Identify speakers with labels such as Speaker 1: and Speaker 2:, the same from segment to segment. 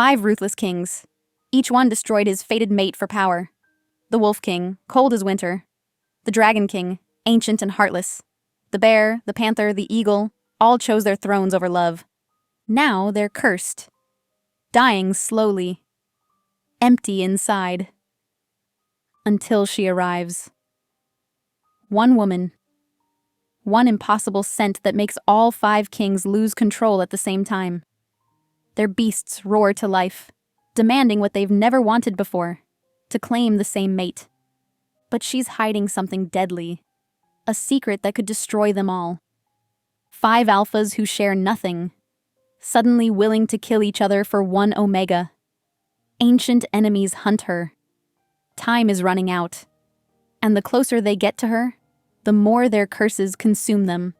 Speaker 1: 5 ruthless kings. Each one destroyed his fated mate for power. The Wolf King, cold as winter. The Dragon King, ancient and heartless. The bear, the panther, the eagle, all chose their thrones over love. Now they're cursed, dying slowly, empty inside. Until she arrives. One woman. One impossible scent that makes all 5 kings lose control at the same time. Their beasts roar to life, demanding what they've never wanted before, to claim the same mate. But she's hiding something deadly, a secret that could destroy them all. 5 alphas who share nothing, suddenly willing to kill each other for one omega. Ancient enemies hunt her. Time is running out, and the closer they get to her, the more their curses consume them.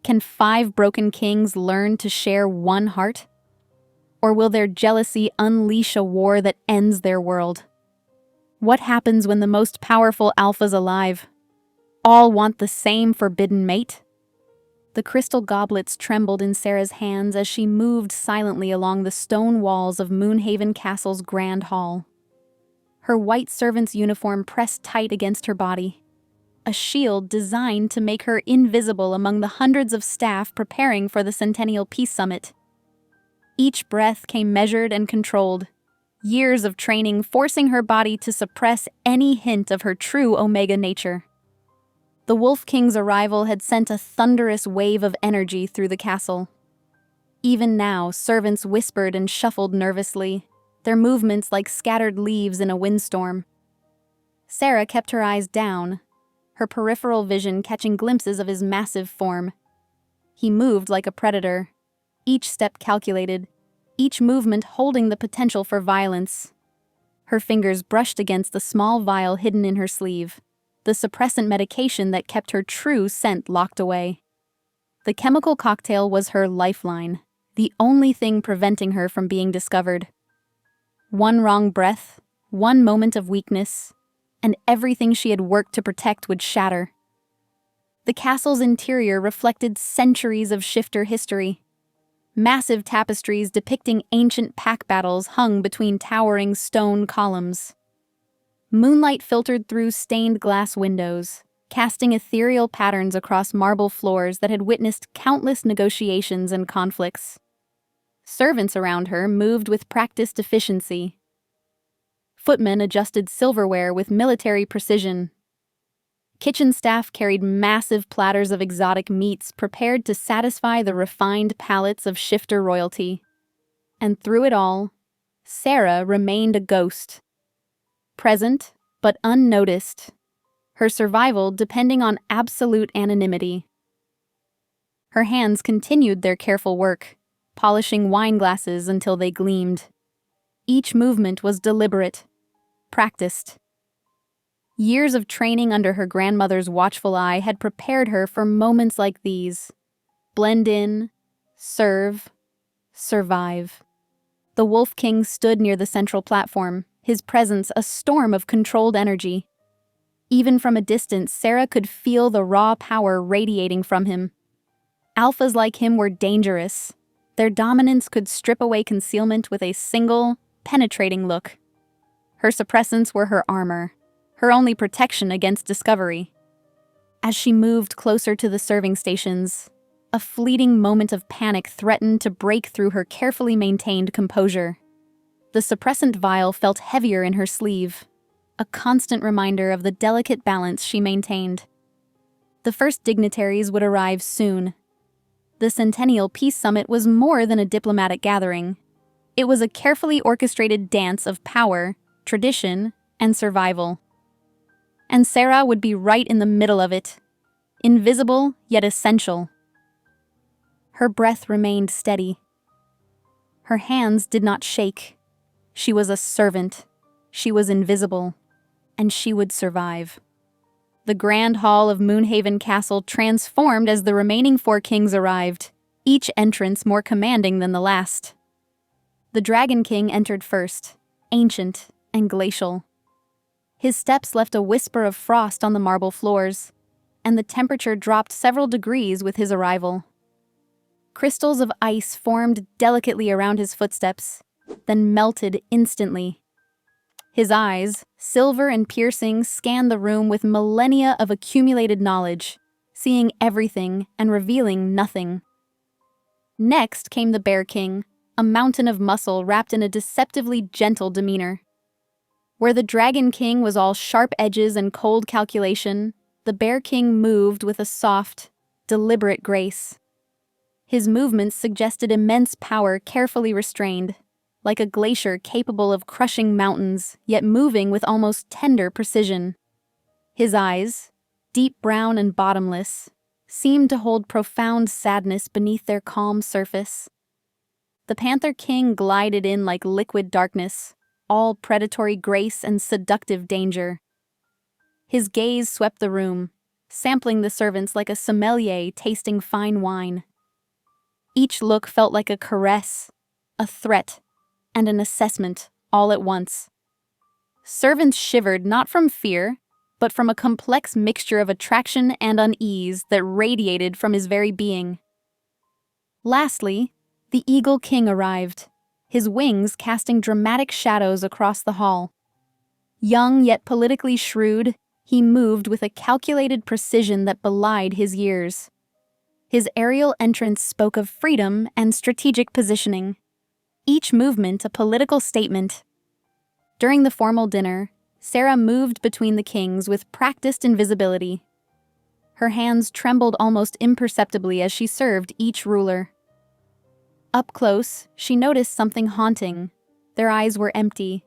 Speaker 1: Can 5 broken kings learn to share one heart? Or will their jealousy unleash a war that ends their world? What happens when the most powerful alphas alive all want the same forbidden mate? The crystal goblets trembled in Sarah's hands as she moved silently along the stone walls of Moonhaven Castle's grand hall. Her white servant's uniform pressed tight against her body, a shield designed to make her invisible among the hundreds of staff preparing for the Centennial Peace Summit. Each breath came measured and controlled, years of training forcing her body to suppress any hint of her true Omega nature. The Wolf King's arrival had sent a thunderous wave of energy through the castle. Even now, servants whispered and shuffled nervously, their movements like scattered leaves in a windstorm. Sarah kept her eyes down, her peripheral vision catching glimpses of his massive form. He moved like a predator, each step calculated, each movement holding the potential for violence. Her fingers brushed against the small vial hidden in her sleeve, the suppressant medication that kept her true scent locked away. The chemical cocktail was her lifeline, the only thing preventing her from being discovered. One wrong breath, one moment of weakness, and everything she had worked to protect would shatter. The castle's interior reflected centuries of shifter history. Massive tapestries depicting ancient pack battles hung between towering stone columns. Moonlight filtered through stained glass windows, casting ethereal patterns across marble floors that had witnessed countless negotiations and conflicts. Servants around her moved with practiced efficiency. Footmen adjusted silverware with military precision. Kitchen staff carried massive platters of exotic meats prepared to satisfy the refined palates of shifter royalty. And through it all, Sarah remained a ghost. Present, but unnoticed. Her survival depending on absolute anonymity. Her hands continued their careful work, polishing wine glasses until they gleamed. Each movement was deliberate, practiced. Years of training under her grandmother's watchful eye had prepared her for moments like these. Blend in, serve, survive. The Wolf King stood near the central platform, his presence a storm of controlled energy. Even from a distance, Sarah could feel the raw power radiating from him. Alphas like him were dangerous. Their dominance could strip away concealment with a single, penetrating look. Her suppressants were her armor, her only protection against discovery. As she moved closer to the serving stations, a fleeting moment of panic threatened to break through her carefully maintained composure. The suppressant vial felt heavier in her sleeve, a constant reminder of the delicate balance she maintained. The first dignitaries would arrive soon. The Centennial Peace Summit was more than a diplomatic gathering. It was a carefully orchestrated dance of power, tradition, and survival. And Sarah would be right in the middle of it, invisible yet essential. Her breath remained steady. Her hands did not shake. She was a servant. She was invisible. And she would survive. The grand hall of Moonhaven Castle transformed as the remaining 4 kings arrived, each entrance more commanding than the last. The Dragon King entered first, ancient and glacial. His steps left a whisper of frost on the marble floors, and the temperature dropped several degrees with his arrival. Crystals of ice formed delicately around his footsteps, then melted instantly. His eyes, silver and piercing, scanned the room with millennia of accumulated knowledge, seeing everything and revealing nothing. Next came the Bear King, a mountain of muscle wrapped in a deceptively gentle demeanor. Where the Dragon King was all sharp edges and cold calculation, the Bear King moved with a soft, deliberate grace. His movements suggested immense power carefully restrained, like a glacier capable of crushing mountains, yet moving with almost tender precision. His eyes, deep brown and bottomless, seemed to hold profound sadness beneath their calm surface. The Panther King glided in like liquid darkness, all predatory grace and seductive danger. His gaze swept the room, sampling the servants like a sommelier tasting fine wine. Each look felt like a caress, a threat, and an assessment all at once. Servants shivered not from fear, but from a complex mixture of attraction and unease that radiated from his very being. Lastly, the Eagle King arrived, his wings casting dramatic shadows across the hall. Young yet politically shrewd, he moved with a calculated precision that belied his years. His aerial entrance spoke of freedom and strategic positioning, each movement a political statement. During the formal dinner, Sarah moved between the kings with practiced invisibility. Her hands trembled almost imperceptibly as she served each ruler. Up close, she noticed something haunting. Their eyes were empty,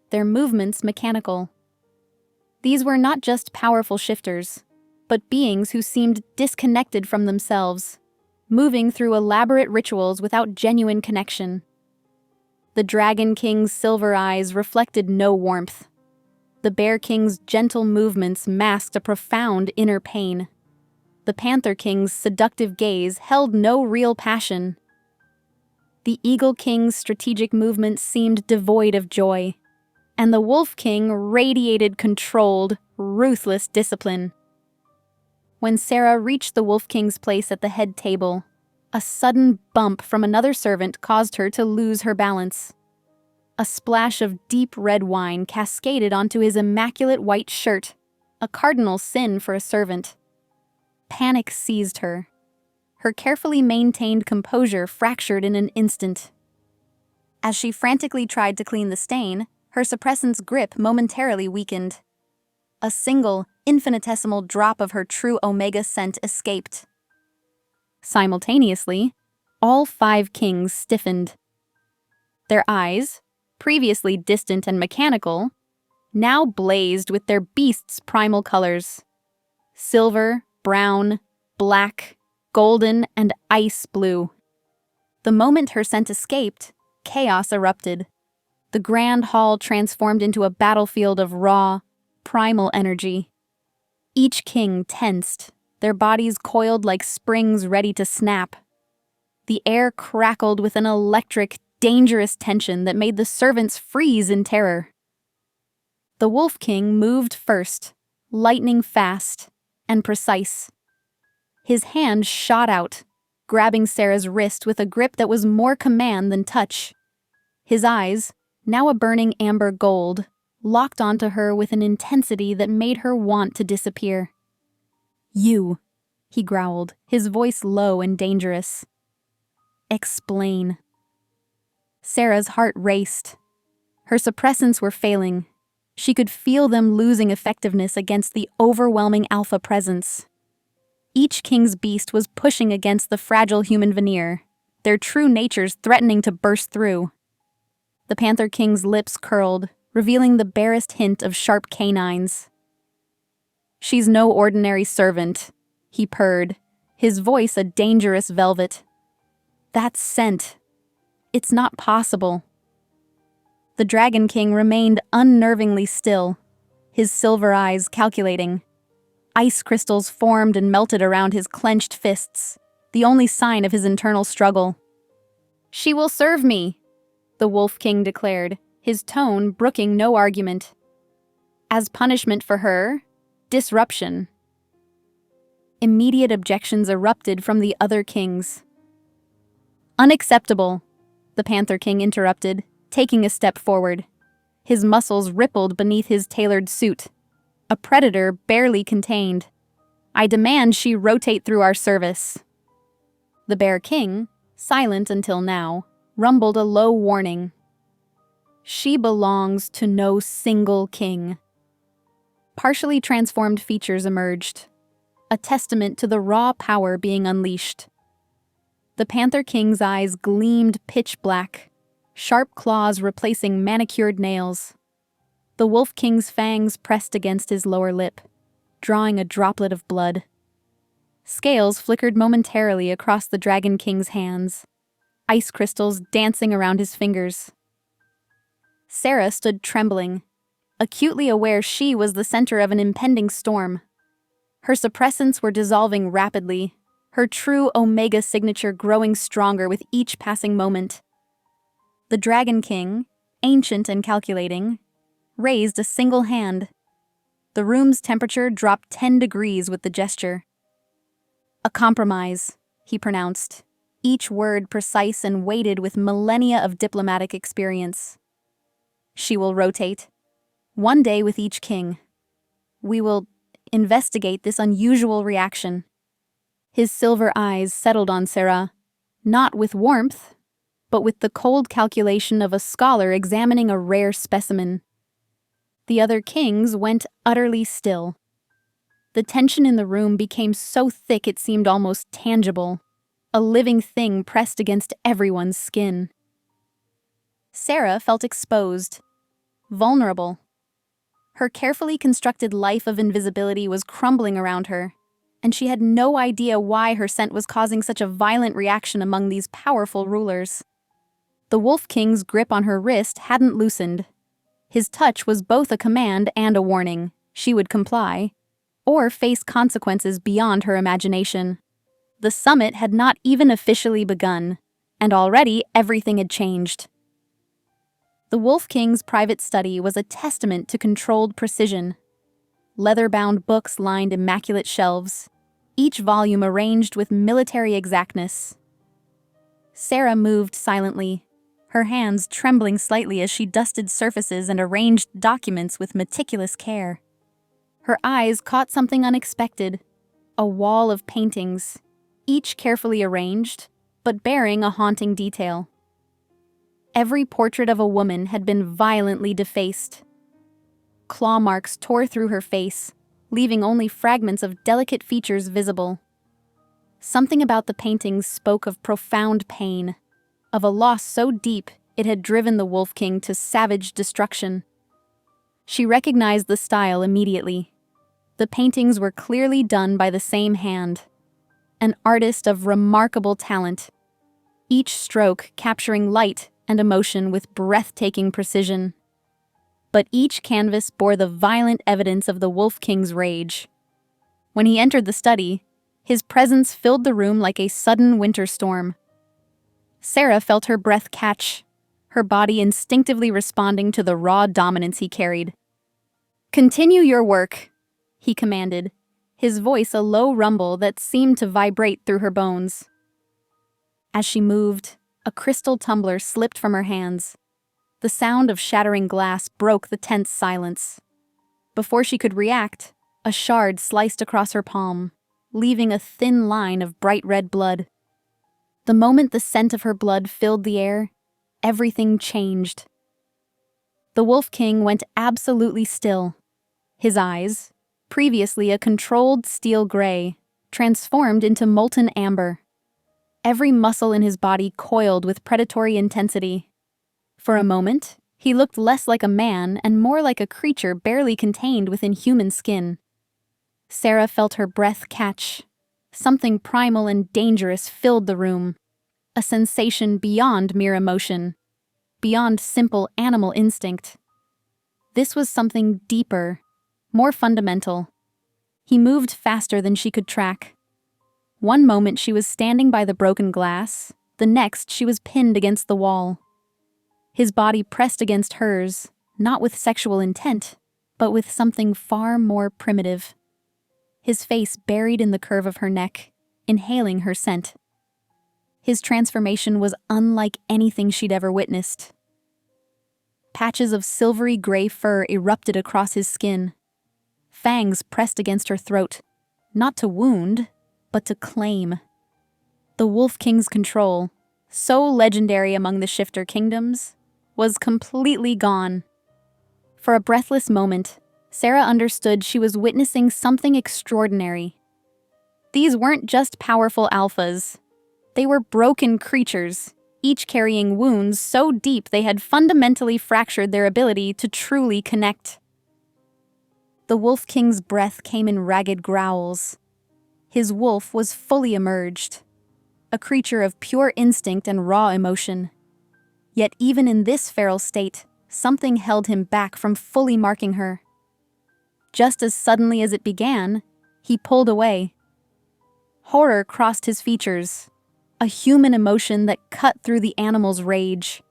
Speaker 1: their movements mechanical. These were not just powerful shifters, but beings who seemed disconnected from themselves, moving through elaborate rituals without genuine connection. The Dragon King's silver eyes reflected no warmth. The Bear King's gentle movements masked a profound inner pain. The Panther King's seductive gaze held no real passion. The Eagle King's strategic movements seemed devoid of joy, and the Wolf King radiated controlled, ruthless discipline. When Sarah reached the Wolf King's place at the head table, a sudden bump from another servant caused her to lose her balance. A splash of deep red wine cascaded onto his immaculate white shirt, a cardinal sin for a servant. Panic seized her. Her carefully maintained composure fractured in an instant. As she frantically tried to clean the stain, her suppressant's grip momentarily weakened. A single, infinitesimal drop of her true omega scent escaped. Simultaneously, all 5 kings stiffened. Their eyes, previously distant and mechanical, now blazed with their beast's primal colors: silver, brown, black, golden, and ice blue. The moment her scent escaped, chaos erupted. The grand hall transformed into a battlefield of raw, primal energy. Each king tensed, their bodies coiled like springs ready to snap. The air crackled with an electric, dangerous tension that made the servants freeze in terror. The Wolf King moved first, lightning fast and precise. His hand shot out, grabbing Sarah's wrist with a grip that was more command than touch. His eyes, now a burning amber gold, locked onto her with an intensity that made her want to disappear. "You," he growled, his voice low and dangerous. "Explain." Sarah's heart raced. Her suppressants were failing. She could feel them losing effectiveness against the overwhelming alpha presence. Each king's beast was pushing against the fragile human veneer, their true natures threatening to burst through. The Panther King's lips curled, revealing the barest hint of sharp canines. "She's no ordinary servant," he purred, his voice a dangerous velvet. "That scent. It's not possible." The Dragon King remained unnervingly still, his silver eyes calculating. Ice crystals formed and melted around his clenched fists, the only sign of his internal struggle. "She will serve me," the Wolf King declared, his tone brooking no argument. "As punishment for her, disruption." Immediate objections erupted from the other kings. "Unacceptable," the Panther King interrupted, taking a step forward. His muscles rippled beneath his tailored suit. A predator barely contained. "I demand she rotate through our service." The Bear King, silent until now, rumbled a low warning. "She belongs to no single king." Partially transformed features emerged, a testament to the raw power being unleashed. The Panther King's eyes gleamed pitch black, sharp claws replacing manicured nails. The Wolf King's fangs pressed against his lower lip, drawing a droplet of blood. Scales flickered momentarily across the Dragon King's hands, ice crystals dancing around his fingers. Sarah stood trembling, acutely aware she was the center of an impending storm. Her suppressants were dissolving rapidly, her true Omega signature growing stronger with each passing moment. The Dragon King, ancient and calculating, raised a single hand. The room's temperature dropped 10 degrees with the gesture. "A compromise," he pronounced, each word precise and weighted with millennia of diplomatic experience. "She will rotate, one day with each king. We will investigate this unusual reaction." His silver eyes settled on Sarah, not with warmth, but with the cold calculation of a scholar examining a rare specimen. The other kings went utterly still. The tension in the room became so thick it seemed almost tangible, a living thing pressed against everyone's skin. Sarah felt exposed, vulnerable. Her carefully constructed life of invisibility was crumbling around her, and she had no idea why her scent was causing such a violent reaction among these powerful rulers. The Wolf King's grip on her wrist hadn't loosened. His touch was both a command and a warning. She would comply, or face consequences beyond her imagination. The summit had not even officially begun, and already everything had changed. The Wolf King's private study was a testament to controlled precision. Leather-bound books lined immaculate shelves, each volume arranged with military exactness. Sarah moved silently, her hands trembling slightly as she dusted surfaces and arranged documents with meticulous care. Her eyes caught something unexpected, a wall of paintings, each carefully arranged, but bearing a haunting detail. Every portrait of a woman had been violently defaced. Claw marks tore through her face, leaving only fragments of delicate features visible. Something about the paintings spoke of profound pain, of a loss so deep it had driven the Wolf King to savage destruction. She recognized the style immediately. The paintings were clearly done by the same hand, an artist of remarkable talent, each stroke capturing light and emotion with breathtaking precision. But each canvas bore the violent evidence of the Wolf King's rage. When he entered the study, his presence filled the room like a sudden winter storm. Sarah felt her breath catch, her body instinctively responding to the raw dominance he carried. "Continue your work," he commanded, his voice a low rumble that seemed to vibrate through her bones. As she moved, a crystal tumbler slipped from her hands. The sound of shattering glass broke the tense silence. Before she could react, a shard sliced across her palm, leaving a thin line of bright red blood. The moment the scent of her blood filled the air, everything changed. The Wolf King went absolutely still. His eyes, previously a controlled steel gray, transformed into molten amber. Every muscle in his body coiled with predatory intensity. For a moment, he looked less like a man and more like a creature barely contained within human skin. Sarah felt her breath catch. Something primal and dangerous filled the room. A sensation beyond mere emotion, beyond simple animal instinct. This was something deeper, more fundamental. He moved faster than she could track. One moment she was standing by the broken glass, the next she was pinned against the wall. His body pressed against hers, not with sexual intent, but with something far more primitive. His face buried in the curve of her neck, inhaling her scent. His transformation was unlike anything she'd ever witnessed. Patches of silvery gray fur erupted across his skin. Fangs pressed against her throat, not to wound, but to claim. The Wolf King's control, so legendary among the Shifter Kingdoms, was completely gone. For a breathless moment, Sarah understood she was witnessing something extraordinary. These weren't just powerful alphas. They were broken creatures, each carrying wounds so deep they had fundamentally fractured their ability to truly connect. The Wolf King's breath came in ragged growls. His wolf was fully emerged, a creature of pure instinct and raw emotion. Yet even in this feral state, something held him back from fully marking her. Just as suddenly as it began, he pulled away. Horror crossed his features, a human emotion that cut through the animal's rage.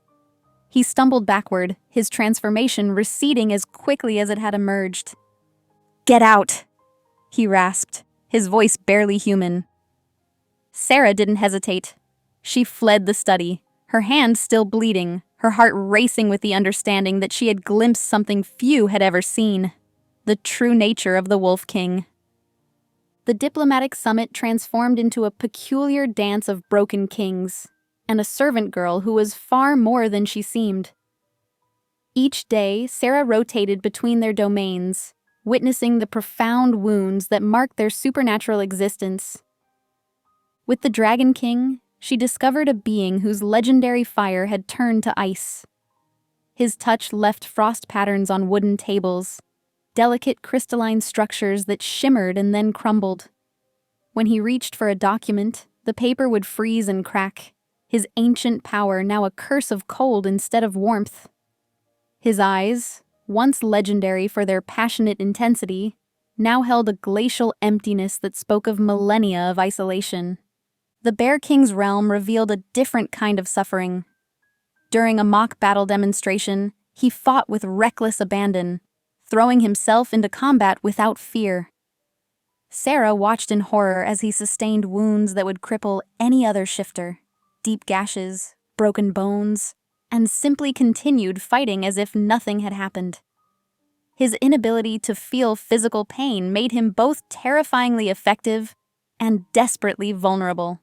Speaker 1: He stumbled backward, his transformation receding as quickly as it had emerged. "Get out!" he rasped, his voice barely human. Sarah didn't hesitate. She fled the study, her hand still bleeding, her heart racing with the understanding that she had glimpsed something few had ever seen: the true nature of the Wolf King. The diplomatic summit transformed into a peculiar dance of broken kings, and a servant girl who was far more than she seemed. Each day, Sarah rotated between their domains, witnessing the profound wounds that marked their supernatural existence. With the Dragon King, she discovered a being whose legendary fire had turned to ice. His touch left frost patterns on wooden tables, delicate crystalline structures that shimmered and then crumbled. When he reached for a document, the paper would freeze and crack, his ancient power now a curse of cold instead of warmth. His eyes, once legendary for their passionate intensity, now held a glacial emptiness that spoke of millennia of isolation. The Bear King's realm revealed a different kind of suffering. During a mock battle demonstration, he fought with reckless abandon, throwing himself into combat without fear. Sarah watched in horror as he sustained wounds that would cripple any other shifter, deep gashes, broken bones, and simply continued fighting as if nothing had happened. His inability to feel physical pain made him both terrifyingly effective and desperately vulnerable.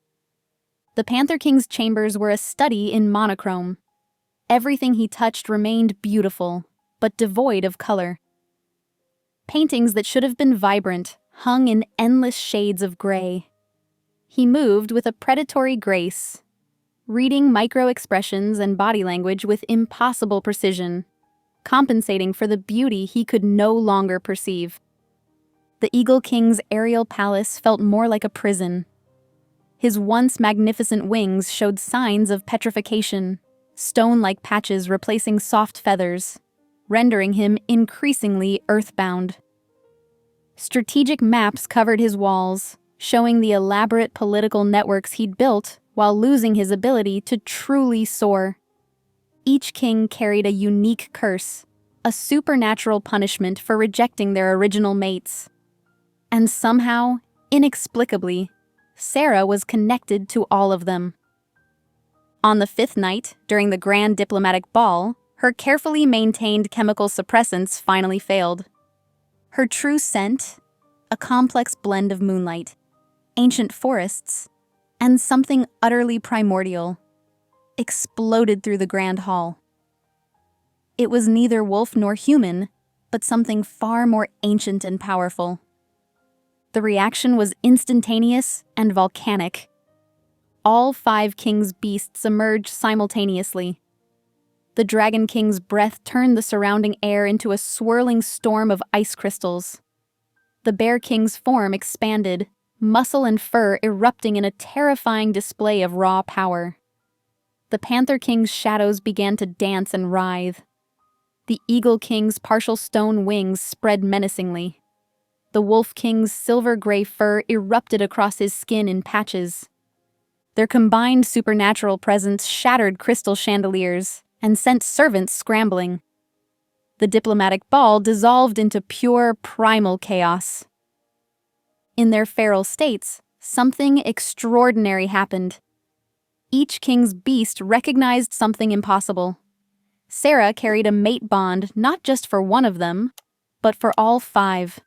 Speaker 1: The Panther King's chambers were a study in monochrome. Everything he touched remained beautiful, but devoid of color. Paintings that should have been vibrant hung in endless shades of gray. He moved with a predatory grace, reading micro-expressions and body language with impossible precision, compensating for the beauty he could no longer perceive. The Eagle King's aerial palace felt more like a prison. His once magnificent wings showed signs of petrification, stone-like patches replacing soft feathers, rendering him increasingly earthbound. Strategic maps covered his walls, showing the elaborate political networks he'd built while losing his ability to truly soar. Each king carried a unique curse, a supernatural punishment for rejecting their original mates. And somehow, inexplicably, Sarah was connected to all of them. On the fifth night, during the grand diplomatic ball, her carefully maintained chemical suppressants finally failed. Her true scent, a complex blend of moonlight, ancient forests, and something utterly primordial, exploded through the grand hall. It was neither wolf nor human, but something far more ancient and powerful. The reaction was instantaneous and volcanic. All 5 kings' beasts emerged simultaneously. The Dragon King's breath turned the surrounding air into a swirling storm of ice crystals. The Bear King's form expanded, muscle and fur erupting in a terrifying display of raw power. The Panther King's shadows began to dance and writhe. The Eagle King's partial stone wings spread menacingly. The Wolf King's silver-gray fur erupted across his skin in patches. Their combined supernatural presence shattered crystal chandeliers and sent servants scrambling. The diplomatic ball dissolved into pure, primal chaos. In their feral states, something extraordinary happened. Each king's beast recognized something impossible. Sarah carried a mate bond not just for one of them, but for all five.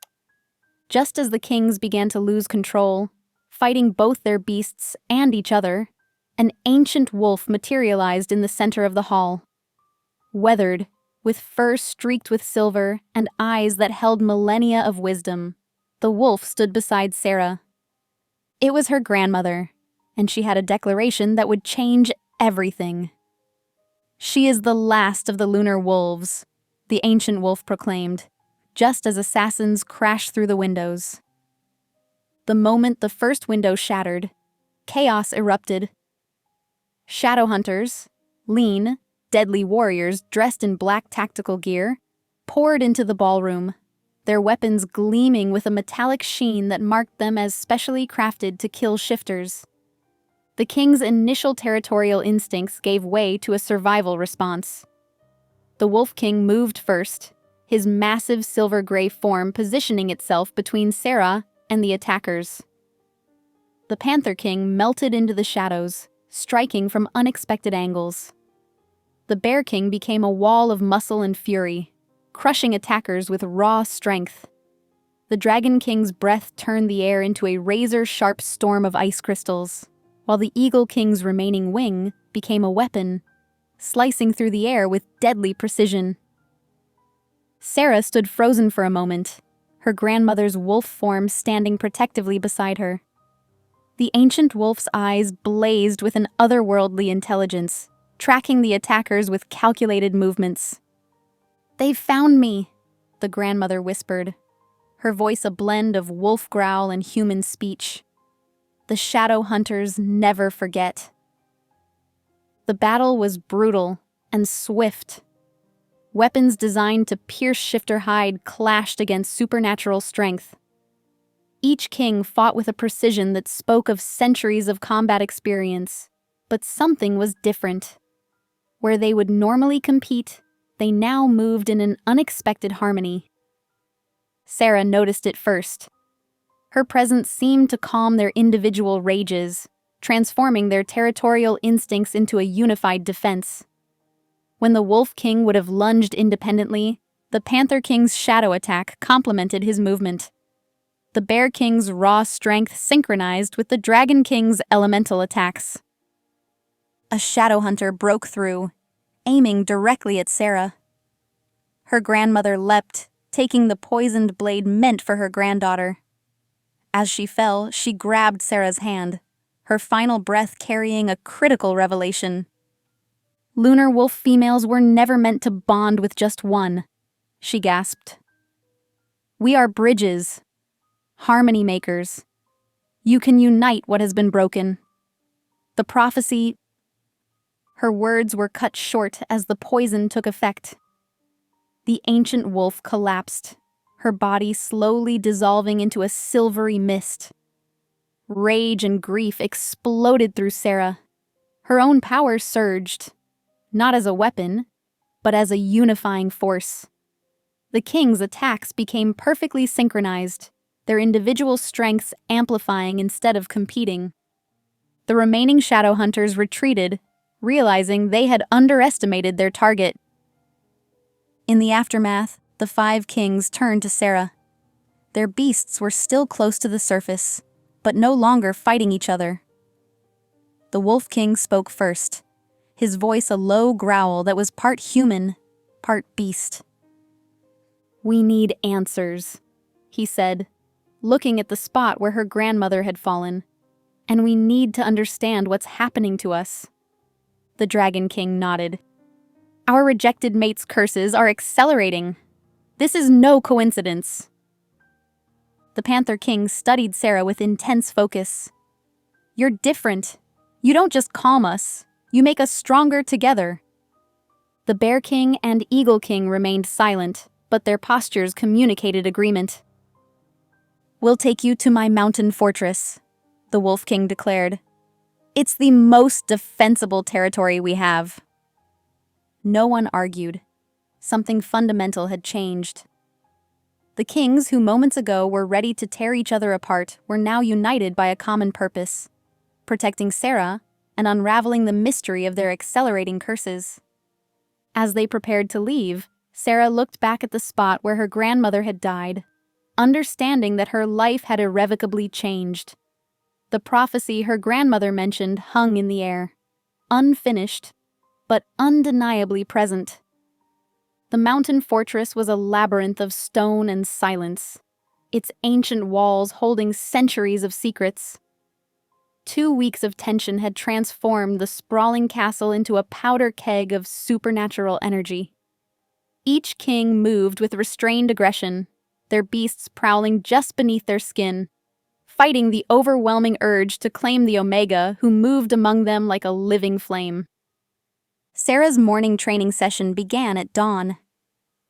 Speaker 1: Just as the kings began to lose control, fighting both their beasts and each other, an ancient wolf materialized in the center of the hall. Weathered, with fur streaked with silver and eyes that held millennia of wisdom, the wolf stood beside Sarah. It was her grandmother, and she had a declaration that would change everything. "She is the last of the lunar wolves," the ancient wolf proclaimed, just as assassins crashed through the windows. The moment the first window shattered, chaos erupted. Shadow hunters, lean, deadly warriors dressed in black tactical gear, poured into the ballroom, their weapons gleaming with a metallic sheen that marked them as specially crafted to kill shifters. The king's initial territorial instincts gave way to a survival response. The Wolf King moved first, his massive silver-gray form positioning itself between Sarah and the attackers. The Panther King melted into the shadows, striking from unexpected angles. The Bear King became a wall of muscle and fury, crushing attackers with raw strength. The Dragon King's breath turned the air into a razor-sharp storm of ice crystals, while the Eagle King's remaining wing became a weapon, slicing through the air with deadly precision. Sarah stood frozen for a moment, her grandmother's wolf form standing protectively beside her. The ancient wolf's eyes blazed with an otherworldly intelligence, tracking the attackers with calculated movements. "They've found me," the grandmother whispered, her voice a blend of wolf growl and human speech. The shadow hunters never forget. The battle was brutal and swift. Weapons designed to pierce shifter hide clashed against supernatural strength. Each king fought with a precision that spoke of centuries of combat experience, but something was different. Where they would normally compete, they now moved in an unexpected harmony. Sarah noticed it first. Her presence seemed to calm their individual rages, transforming their territorial instincts into a unified defense. When the Wolf King would have lunged independently, the Panther King's shadow attack complemented his movement. The Bear King's raw strength synchronized with the Dragon King's elemental attacks. A shadow hunter broke through, aiming directly at Sarah. Her grandmother leapt, taking the poisoned blade meant for her granddaughter. As she fell, she grabbed Sarah's hand, her final breath carrying a critical revelation. "Lunar wolf females were never meant to bond with just one," she gasped. "We are bridges, harmony makers. You can unite what has been broken." The prophecy... Her words were cut short as the poison took effect. The ancient wolf collapsed, her body slowly dissolving into a silvery mist. Rage and grief exploded through Sarah. Her own power surged, not as a weapon, but as a unifying force. The king's attacks became perfectly synchronized, their individual strengths amplifying instead of competing. The remaining shadow hunters retreated, realizing they had underestimated their target. In the aftermath, the 5 kings turned to Sarah. Their beasts were still close to the surface, but no longer fighting each other. The Wolf King spoke first, his voice a low growl that was part human, part beast. "We need answers," he said, looking at the spot where her grandmother had fallen. "And we need to understand what's happening to us." The Dragon King nodded. "Our rejected mate's curses are accelerating. This is no coincidence." The Panther King studied Sarah with intense focus. "You're different. You don't just calm us, you make us stronger together." The Bear King and Eagle King remained silent, but their postures communicated agreement. "We'll take you to my mountain fortress," the Wolf King declared. "It's the most defensible territory we have." No one argued. Something fundamental had changed. The kings who moments ago were ready to tear each other apart were now united by a common purpose: protecting Sarah and unraveling the mystery of their accelerating curses. As they prepared to leave, Sarah looked back at the spot where her grandmother had died, understanding that her life had irrevocably changed. The prophecy her grandmother mentioned hung in the air, unfinished, but undeniably present. The mountain fortress was a labyrinth of stone and silence, its ancient walls holding centuries of secrets. 2 weeks of tension had transformed the sprawling castle into a powder keg of supernatural energy. Each king moved with restrained aggression, their beasts prowling just beneath their skin, fighting the overwhelming urge to claim the Omega, who moved among them like a living flame. Sarah's morning training session began at dawn.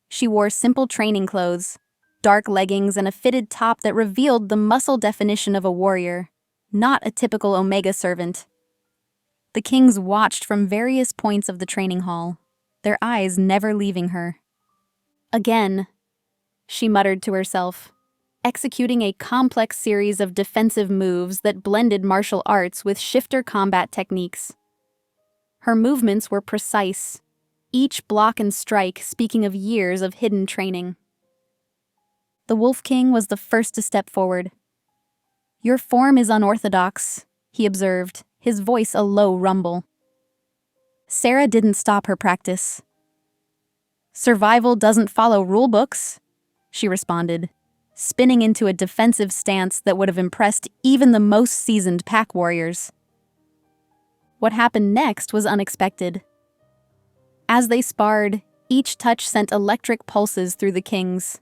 Speaker 1: She wore simple training clothes, dark leggings and a fitted top that revealed the muscle definition of a warrior, not a typical Omega servant. The kings watched from various points of the training hall, their eyes never leaving her. Again, she muttered to herself, executing a complex series of defensive moves that blended martial arts with shifter combat techniques. Her movements were precise, each block and strike speaking of years of hidden training. The Wolf King was the first to step forward. "Your form is unorthodox," he observed, his voice a low rumble. Sarah didn't stop her practice. "Survival doesn't follow rulebooks," she responded, spinning into a defensive stance that would have impressed even the most seasoned pack warriors. What happened next was unexpected. As they sparred, each touch sent electric pulses through the kings.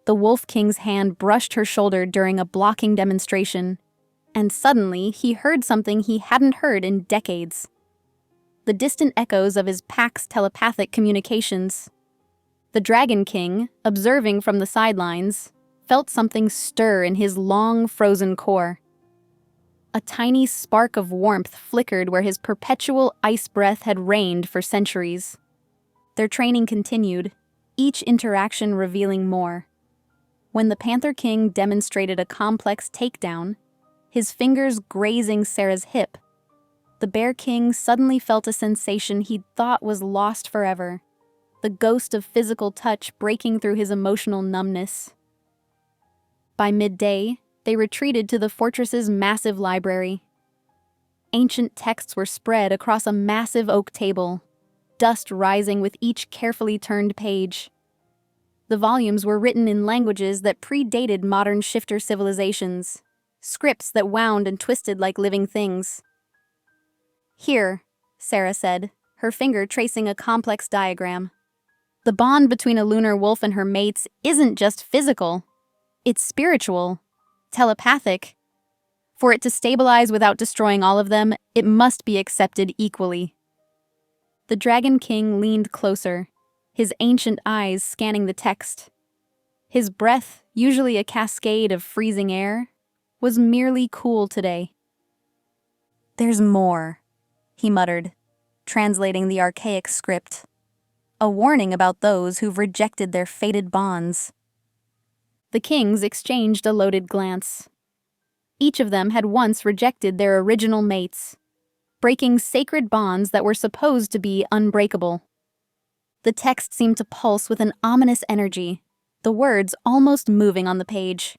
Speaker 1: The Wolf King's hand brushed her shoulder during a blocking demonstration, and suddenly he heard something he hadn't heard in decades. The distant echoes of his pack's telepathic communications. The Dragon King, observing from the sidelines, felt something stir in his long, frozen core. A tiny spark of warmth flickered where his perpetual ice breath had reigned for centuries. Their training continued, each interaction revealing more. When the Panther King demonstrated a complex takedown, his fingers grazing Sarah's hip, the Bear King suddenly felt a sensation he'd thought was lost forever, the ghost of physical touch breaking through his emotional numbness. By midday, they retreated to the fortress's massive library. Ancient texts were spread across a massive oak table, dust rising with each carefully turned page. The volumes were written in languages that predated modern shifter civilizations, scripts that wound and twisted like living things. "Here," Sarah said, her finger tracing a complex diagram. "The bond between a lunar wolf and her mates isn't just physical. It's spiritual, telepathic. For it to stabilize without destroying all of them, it must be accepted equally." The Dragon King leaned closer, his ancient eyes scanning the text. His breath, usually a cascade of freezing air, was merely cool today. "There's more," he muttered, translating the archaic script. "A warning about those who've rejected their fated bonds." The kings exchanged a loaded glance. Each of them had once rejected their original mates, breaking sacred bonds that were supposed to be unbreakable. The text seemed to pulse with an ominous energy, the words almost moving on the page.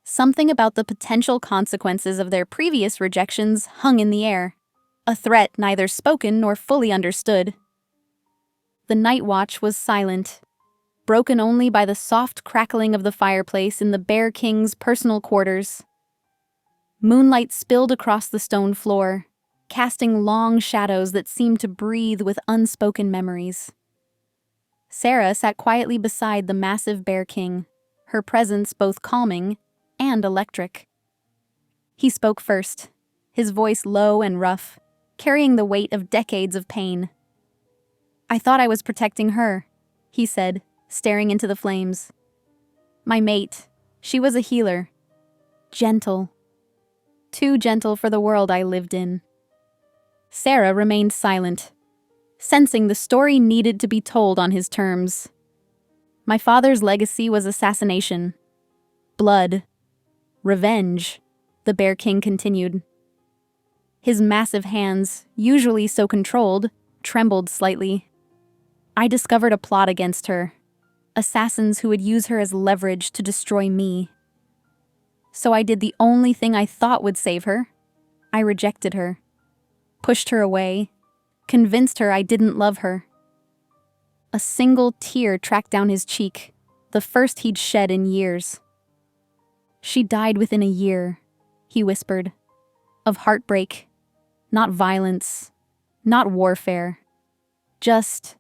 Speaker 1: Something about the potential consequences of their previous rejections hung in the air, a threat neither spoken nor fully understood. The night watch was silent, broken only by the soft crackling of the fireplace in the Bear King's personal quarters. Moonlight spilled across the stone floor, casting long shadows that seemed to breathe with unspoken memories. Sarah sat quietly beside the massive Bear King, her presence both calming and electric. He spoke first, his voice low and rough, carrying the weight of decades of pain. "I thought I was protecting her," he said, staring into the flames. "My mate, she was a healer. Gentle. Too gentle for the world I lived in." Sarah remained silent, sensing the story needed to be told on his terms. "My father's legacy was assassination. Blood. Revenge," the Bear King continued. His massive hands, usually so controlled, trembled slightly, I discovered a plot against her. Assassins who would use her as leverage to destroy me. So I did the only thing I thought would save her. I rejected her. Pushed her away. Convinced her I didn't love her. A single tear tracked down his cheek, the first he'd shed in years. She died within a year, he whispered. Of heartbreak. Not violence. Not warfare. Just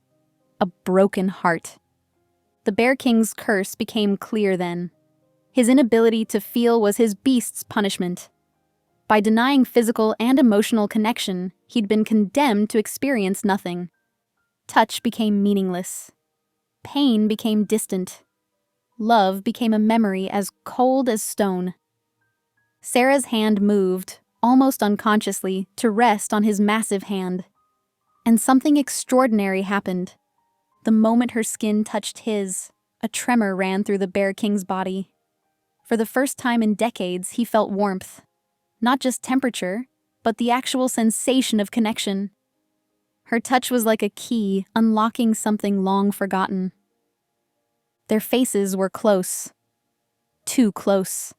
Speaker 1: a broken heart. The Bear King's curse became clear then. His inability to feel was his beast's punishment. By denying physical and emotional connection, he'd been condemned to experience nothing. Touch became meaningless. Pain became distant. Love became a memory as cold as stone. Sarah's hand moved, almost unconsciously, to rest on his massive hand. And something extraordinary happened. The moment her skin touched his, a tremor ran through the Bear King's body. For the first time in decades, he felt warmth. Not just temperature, but the actual sensation of connection. Her touch was like a key, unlocking something long forgotten. Their faces were close. Too close.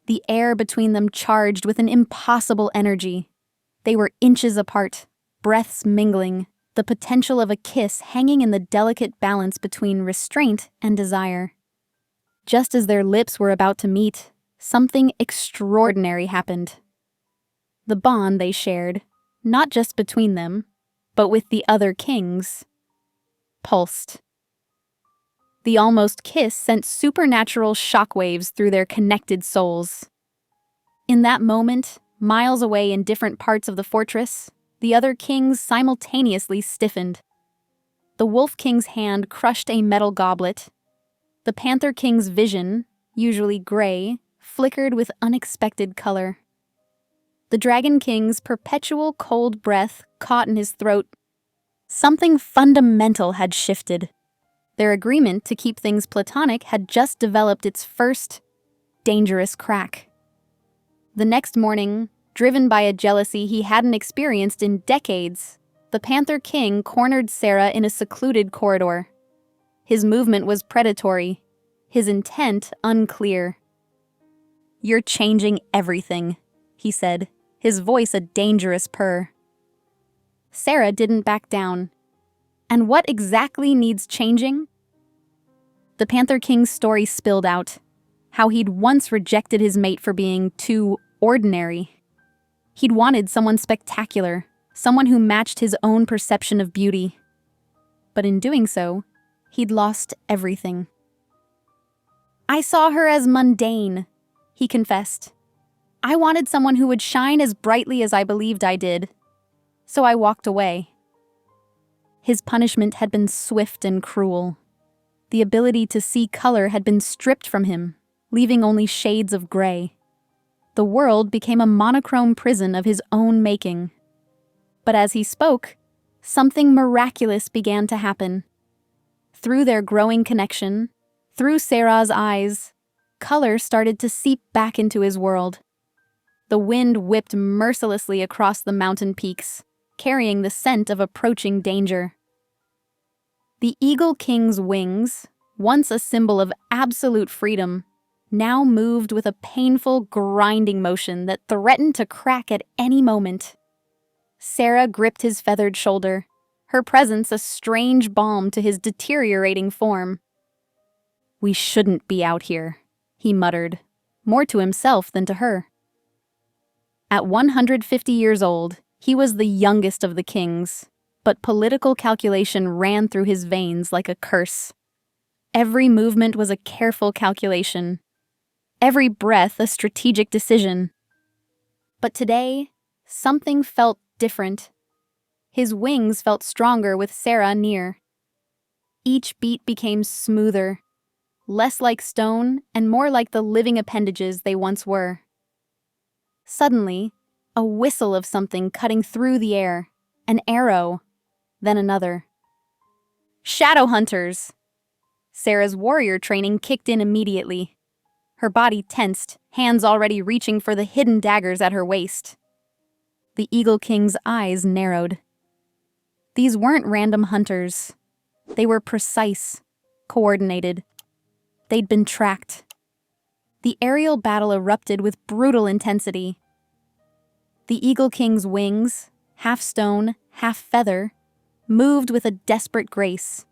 Speaker 1: The air between them charged with an impossible energy. They were inches apart, breaths mingling, the potential of a kiss hanging in the delicate balance between restraint and desire. Just as their lips were about to meet, something extraordinary happened. The bond they shared, not just between them, but with the other kings, pulsed. The almost kiss sent supernatural shockwaves through their connected souls. In that moment, miles away in different parts of the fortress, the other kings simultaneously stiffened. The Wolf King's hand crushed a metal goblet. The Panther King's vision, usually gray, flickered with unexpected color. The Dragon King's perpetual cold breath caught in his throat. Something fundamental had shifted. Their agreement to keep things platonic had just developed its first dangerous crack. The next morning, driven by a jealousy he hadn't experienced in decades, the Panther King cornered Sarah in a secluded corridor. His movement was predatory, his intent unclear. "You're changing everything," he said, his voice a dangerous purr. Sarah didn't back down. And what exactly needs changing? The Panther King's story spilled out, how he'd once rejected his mate for being too ordinary. He'd wanted someone spectacular, someone who matched his own perception of beauty. But in doing so, he'd lost everything. "I saw her as mundane," he confessed. "I wanted someone who would shine as brightly as I believed I did. So I walked away." His punishment had been swift and cruel. The ability to see color had been stripped from him, leaving only shades of gray. The world became a monochrome prison of his own making. But as he spoke, something miraculous began to happen. Through their growing connection, through Sarah's eyes, color started to seep back into his world. The wind whipped mercilessly across the mountain peaks, carrying the scent of approaching danger. The Eagle King's wings, once a symbol of absolute freedom, now moved with a painful, grinding motion that threatened to crack at any moment. Sarah gripped his feathered shoulder, her presence a strange balm to his deteriorating form. "We shouldn't be out here," he muttered, more to himself than to her. At 150 years old, he was the youngest of the kings, but political calculation ran through his veins like a curse. Every movement was a careful calculation. Every breath a strategic decision. But today, something felt different. His wings felt stronger with Sarah near. Each beat became smoother, less like stone and more like the living appendages they once were. Suddenly, a whistle of something cutting through the air, an arrow, then another. Shadow hunters! Sarah's warrior training kicked in immediately. Her body tensed, hands already reaching for the hidden daggers at her waist. The Eagle King's eyes narrowed. These weren't random hunters. They were precise, coordinated. They'd been tracked. The aerial battle erupted with brutal intensity. The Eagle King's wings, half stone, half feather, moved with a desperate grace.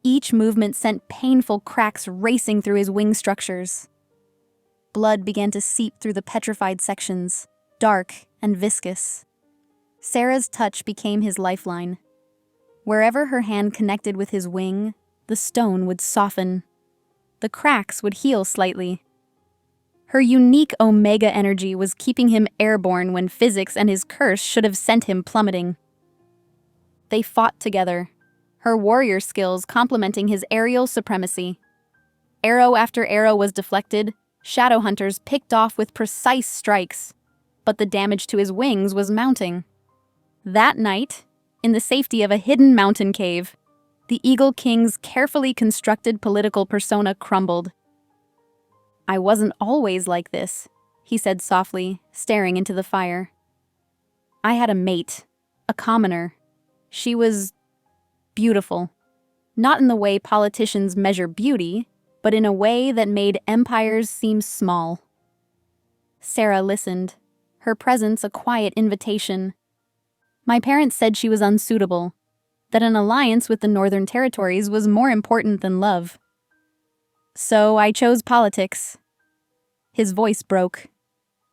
Speaker 1: Each movement sent painful cracks racing through his wing structures. Blood began to seep through the petrified sections, dark and viscous. Sarah's touch became his lifeline. Wherever her hand connected with his wing, the stone would soften. The cracks would heal slightly. Her unique Omega energy was keeping him airborne when physics and his curse should have sent him plummeting. They fought together, her warrior skills complementing his aerial supremacy. Arrow after arrow was deflected, shadow hunters picked off with precise strikes, but the damage to his wings was mounting. That night, in the safety of a hidden mountain cave, the Eagle King's carefully constructed political persona crumbled. "I wasn't always like this," he said softly, staring into the fire. "I had a mate, a commoner. She was beautiful. Not in the way politicians measure beauty, but in a way that made empires seem small." Sarah listened, her presence a quiet invitation. "My parents said she was unsuitable, that an alliance with the Northern Territories was more important than love. So I chose politics." His voice broke.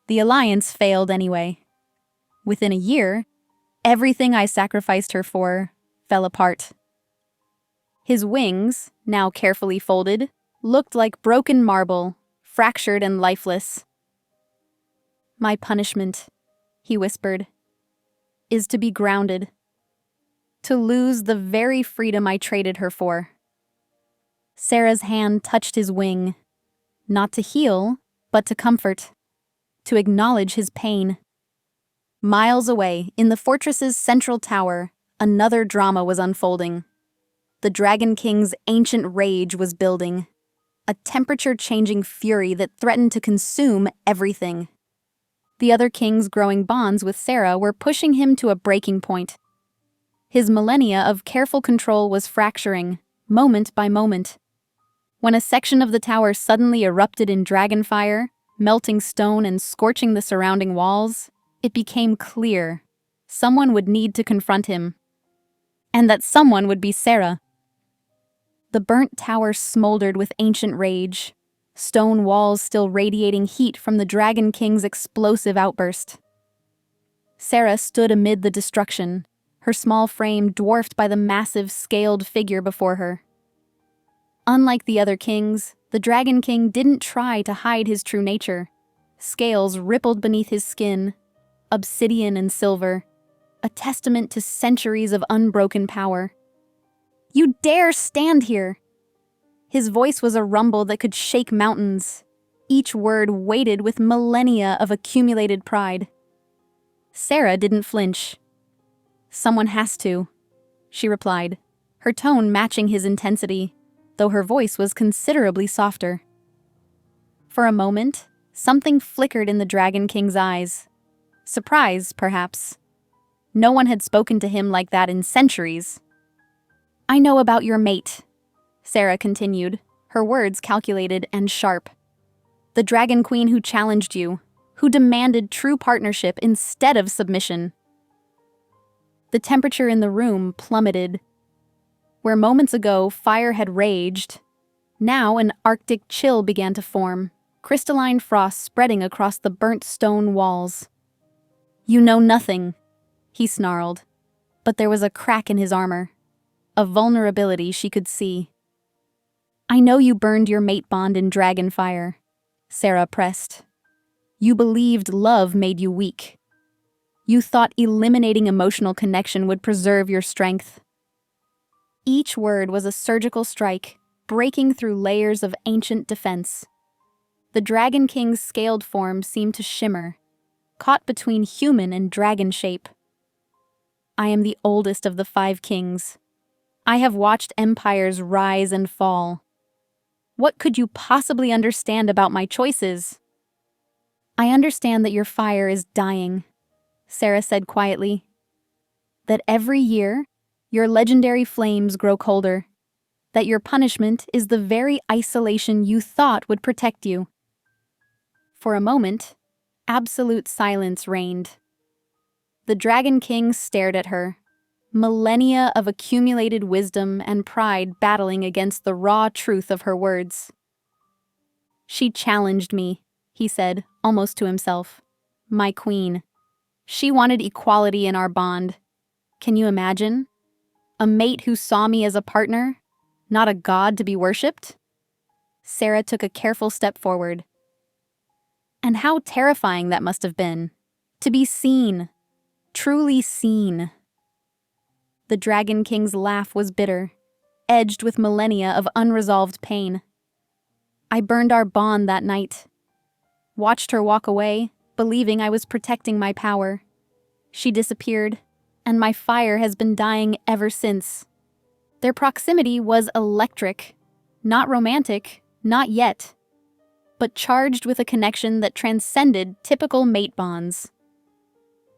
Speaker 1: The alliance failed anyway. Within a year, everything I sacrificed her for fell apart. His wings, now carefully folded, looked like broken marble, fractured and lifeless. "My punishment," he whispered, "is to be grounded. To lose the very freedom I traded her for." Sarah's hand touched his wing, not to heal, but to comfort, to acknowledge his pain. Miles away, in the fortress's central tower, another drama was unfolding. The Dragon King's ancient rage was building, a temperature-changing fury that threatened to consume everything. The other king's growing bonds with Sarah were pushing him to a breaking point. His millennia of careful control was fracturing, moment by moment. When a section of the tower suddenly erupted in dragonfire, melting stone and scorching the surrounding walls, it became clear someone would need to confront him. And that someone would be Sarah. The burnt tower smoldered with ancient rage, stone walls still radiating heat from the Dragon King's explosive outburst. Sarah stood amid the destruction, her small frame dwarfed by the massive, scaled figure before her. Unlike the other kings, the Dragon King didn't try to hide his true nature. Scales rippled beneath his skin, obsidian and silver, a testament to centuries of unbroken power. "You dare stand here!" His voice was a rumble that could shake mountains, each word weighted with millennia of accumulated pride. Sarah didn't flinch. "Someone has to," she replied, her tone matching his intensity, though her voice was considerably softer. For a moment, something flickered in the Dragon King's eyes. Surprise, perhaps. No one had spoken to him like that in centuries. "I know about your mate," Sarah continued, her words calculated and sharp. "The Dragon Queen who challenged you, who demanded true partnership instead of submission." The temperature in the room plummeted. Where moments ago fire had raged, now an arctic chill began to form, crystalline frost spreading across the burnt stone walls. "You know nothing," he snarled, but there was a crack in his armor, a vulnerability she could see. "I know you burned your mate bond in dragonfire," Sarah pressed. "You believed love made you weak. You thought eliminating emotional connection would preserve your strength." Each word was a surgical strike, breaking through layers of ancient defense. The Dragon King's scaled form seemed to shimmer, caught between human and dragon shape. "I am the oldest of the 5 kings. I have watched empires rise and fall. What could you possibly understand about my choices?" "I understand that your fire is dying," Sarah said quietly. "That every year, your legendary flames grow colder, that your punishment is the very isolation you thought would protect you. For a moment, absolute silence reigned. The Dragon King stared at her, millennia of accumulated wisdom and pride battling against the raw truth of her words. She challenged me, he said, almost to himself. My queen. She wanted equality in our bond. Can you imagine? A mate who saw me as a partner, not a god to be worshipped? Sarah took a careful step forward. And how terrifying that must have been. To be seen. Truly seen. The Dragon King's laugh was bitter, edged with millennia of unresolved pain. I burned our bond that night. Watched her walk away, believing I was protecting my power. She disappeared, and my fire has been dying ever since. Their proximity was electric, not romantic, not yet, but charged with a connection that transcended typical mate bonds.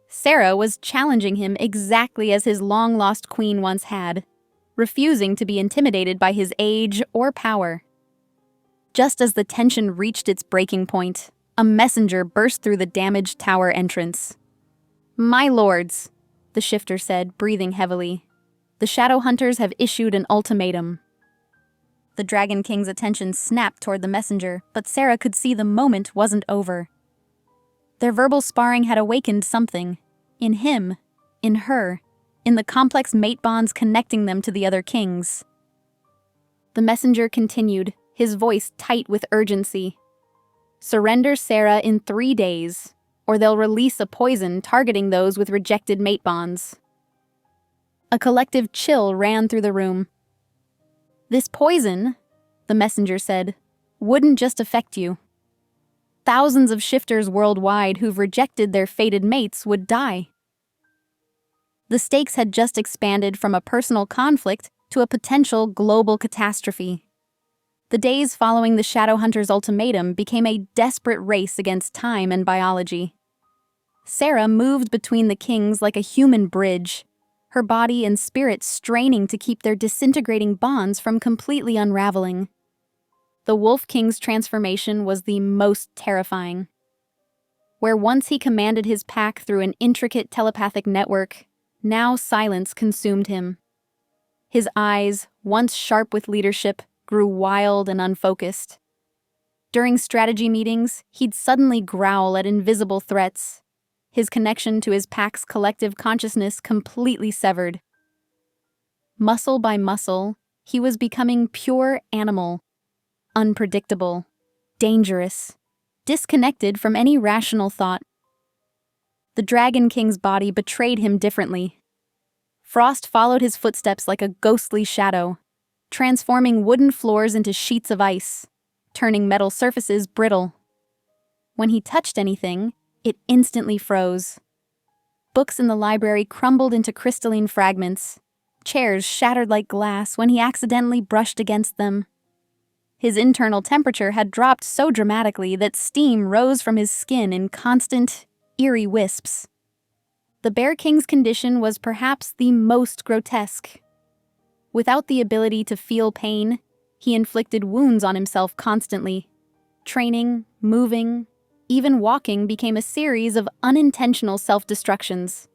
Speaker 1: Sarah was challenging him exactly as his long-lost queen once had, refusing to be intimidated by his age or power. Just as the tension reached its breaking point, a messenger burst through the damaged tower entrance. "My lords," the shifter said, breathing heavily, "the Shadow Hunters have issued an ultimatum." The Dragon King's attention snapped toward the messenger, but Sarah could see the moment wasn't over. Their verbal sparring had awakened something. In him, in her, in the complex mate bonds connecting them to the other kings. The messenger continued, his voice tight with urgency. "Surrender Sarah in 3 days, or they'll release a poison targeting those with rejected mate bonds." A collective chill ran through the room. "This poison," the messenger said, "wouldn't just affect you. Thousands of shifters worldwide who've rejected their fated mates would die." The stakes had just expanded from a personal conflict to a potential global catastrophe. The days following the Shadowhunters' ultimatum became a desperate race against time and biology. Sarah moved between the kings like a human bridge, her body and spirit straining to keep their disintegrating bonds from completely unraveling. The Wolf King's transformation was the most terrifying. Where once he commanded his pack through an intricate telepathic network, now silence consumed him. His eyes, once sharp with leadership, grew wild and unfocused. During strategy meetings, he'd suddenly growl at invisible threats, his connection to his pack's collective consciousness completely severed. Muscle by muscle, he was becoming pure animal, unpredictable, dangerous, disconnected from any rational thought. The Dragon King's body betrayed him differently. Frost followed his footsteps like a ghostly shadow, transforming wooden floors into sheets of ice, turning metal surfaces brittle. When he touched anything, it instantly froze. Books in the library crumbled into crystalline fragments. Chairs shattered like glass when he accidentally brushed against them. His internal temperature had dropped so dramatically that steam rose from his skin in constant, eerie wisps. The Bear King's condition was perhaps the most grotesque. Without the ability to feel pain, he inflicted wounds on himself constantly. Training, moving, even walking became a series of unintentional self-destructions.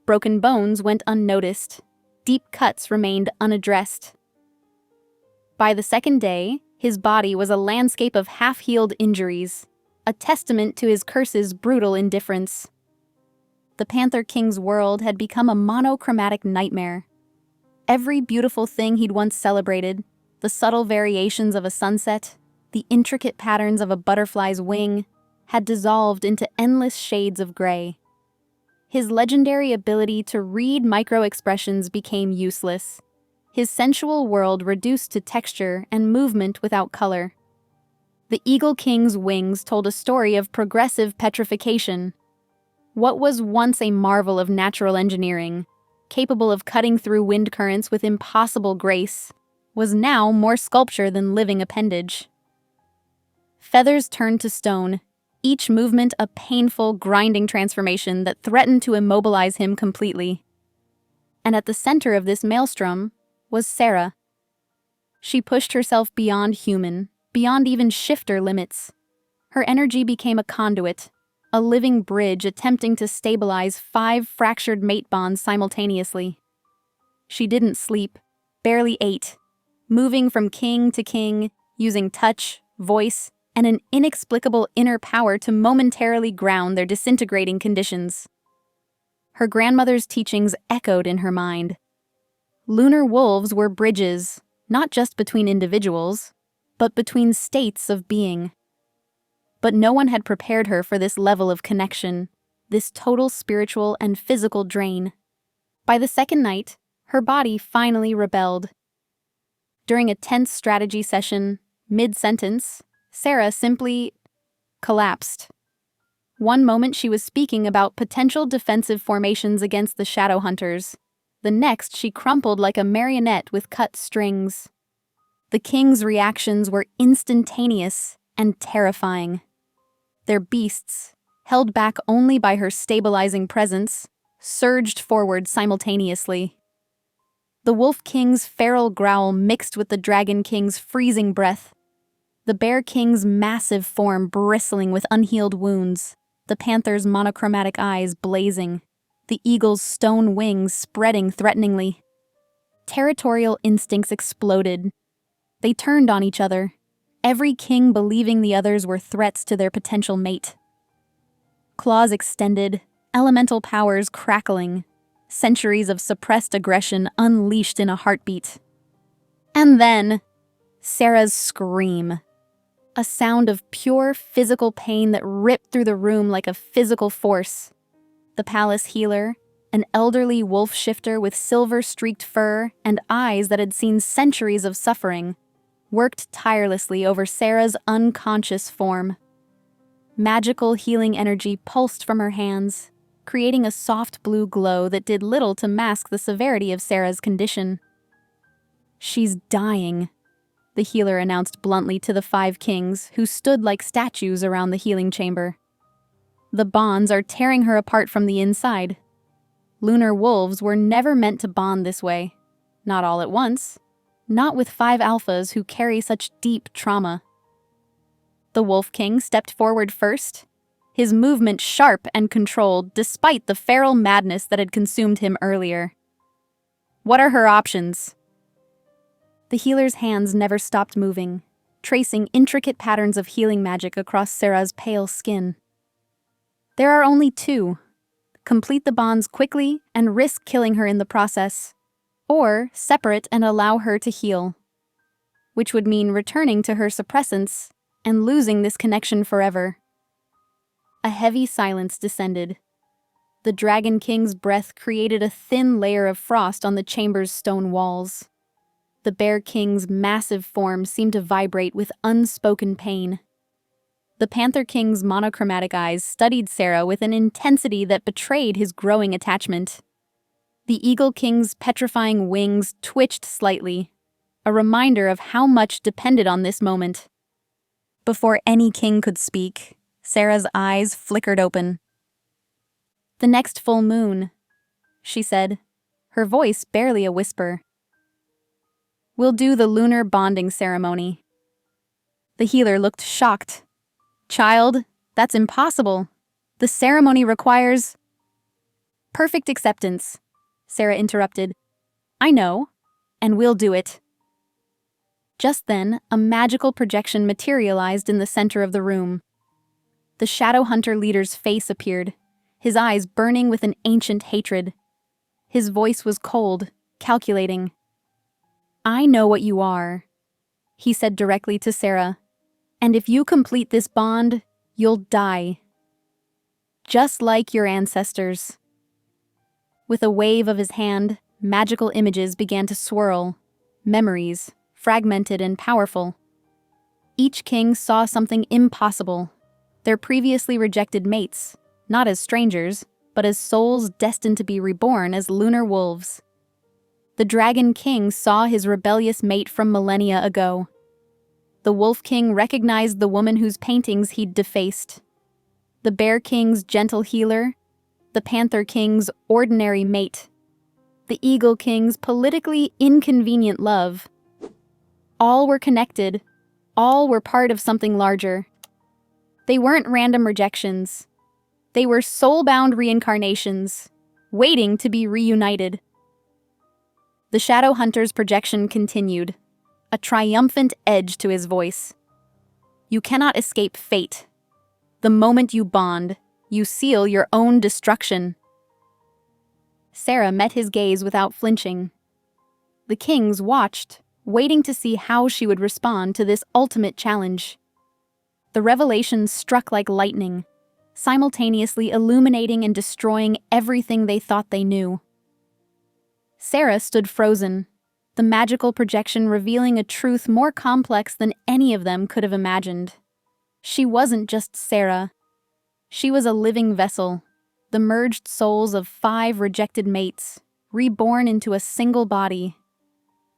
Speaker 1: Broken bones went unnoticed. Deep cuts remained unaddressed. By the second day, his body was a landscape of half-healed injuries, a testament to his curse's brutal indifference. The Panther King's world had become a monochromatic nightmare. Every beautiful thing he'd once celebrated, the subtle variations of a sunset, the intricate patterns of a butterfly's wing, had dissolved into endless shades of gray. His legendary ability to read micro-expressions became useless, his sensual world reduced to texture and movement without color. The Eagle King's wings told a story of progressive petrification. What was once a marvel of natural engineering, capable of cutting through wind currents with impossible grace, was now more sculpture than living appendage. Feathers turned to stone, each movement a painful, grinding transformation that threatened to immobilize him completely. and at the center of this maelstrom was Sarah. She pushed herself beyond human, beyond even shifter limits. Her energy became a conduit, a living bridge attempting to stabilize 5 fractured mate bonds simultaneously. She didn't sleep, barely ate, moving from king to king, using touch, voice, and an inexplicable inner power to momentarily ground their disintegrating conditions. Her grandmother's teachings echoed in her mind. Lunar wolves were bridges, not just between individuals, but between states of being. But no one had prepared her for this level of connection, this total spiritual and physical drain. By the second night, her body finally rebelled. During a tense strategy session, mid-sentence, Sarah simply collapsed. One moment she was speaking about potential defensive formations against the shadow hunters. The next she crumpled like a marionette with cut strings. The king's reactions were instantaneous and terrifying. Their beasts, held back only by her stabilizing presence, surged forward simultaneously. The Wolf King's feral growl mixed with the Dragon King's freezing breath. The Bear King's massive form bristling with unhealed wounds, the Panther's monochromatic eyes blazing, the Eagle's stone wings spreading threateningly. Territorial instincts exploded. They turned on each other, every king believing the others were threats to their potential mate. Claws extended, elemental powers crackling, centuries of suppressed aggression unleashed in a heartbeat. And then, Sarah's scream. A sound of pure physical pain that ripped through the room like a physical force. The palace healer, an elderly wolf shifter with silver-streaked fur and eyes that had seen centuries of suffering, worked tirelessly over Sarah's unconscious form. Magical healing energy pulsed from her hands, creating a soft blue glow that did little to mask the severity of Sarah's condition. "She's dying," the healer announced bluntly to the 5 kings, who stood like statues around the healing chamber. "The bonds are tearing her apart from the inside." Lunar wolves were never meant to bond this way. Not all at once. Not with 5 alphas who carry such deep trauma. The Wolf King stepped forward first, his movement sharp and controlled despite the feral madness that had consumed him earlier. "What are her options?" The healer's hands never stopped moving, tracing intricate patterns of healing magic across Sarah's pale skin. "There are only 2. Complete the bonds quickly and risk killing her in the process, or separate and allow her to heal, which would mean returning to her suppressants and losing this connection forever." A heavy silence descended. The Dragon King's breath created a thin layer of frost on the chamber's stone walls. The Bear King's massive form seemed to vibrate with unspoken pain. The Panther King's monochromatic eyes studied Sarah with an intensity that betrayed his growing attachment. The Eagle King's petrifying wings twitched slightly, a reminder of how much depended on this moment. Before any king could speak, Sarah's eyes flickered open. "The next full moon," she said, her voice barely a whisper. "We'll do the lunar bonding ceremony." The healer looked shocked. "Child, that's impossible. The ceremony requires—" "Perfect acceptance," Sarah interrupted. "I know, and we'll do it." Just then, a magical projection materialized in the center of the room. The Shadow Hunter leader's face appeared, his eyes burning with an ancient hatred. His voice was cold, calculating. "I know what you are," he said directly to Sarah. "And if you complete this bond, you'll die. Just like your ancestors." With a wave of his hand, magical images began to swirl, memories, fragmented and powerful. Each king saw something impossible. Their previously rejected mates, not as strangers, but as souls destined to be reborn as lunar wolves. The Dragon King saw his rebellious mate from millennia ago. The Wolf King recognized the woman whose paintings he'd defaced. The Bear King's gentle healer, the Panther King's ordinary mate. the Eagle King's politically inconvenient love. All were connected. All were part of something larger. They weren't random rejections. They were soul-bound reincarnations, waiting to be reunited. The Shadow Hunter's projection continued, a triumphant edge to his voice. You cannot escape fate. The moment you bond, you seal your own destruction. Sarah met his gaze without flinching. The kings watched, waiting to see how she would respond to this ultimate challenge. The revelation struck like lightning, simultaneously illuminating and destroying everything they thought they knew. Sarah stood frozen, the magical projection revealing a truth more complex than any of them could have imagined. She wasn't just Sarah. She was a living vessel, the merged souls of 5 rejected mates, reborn into a single body.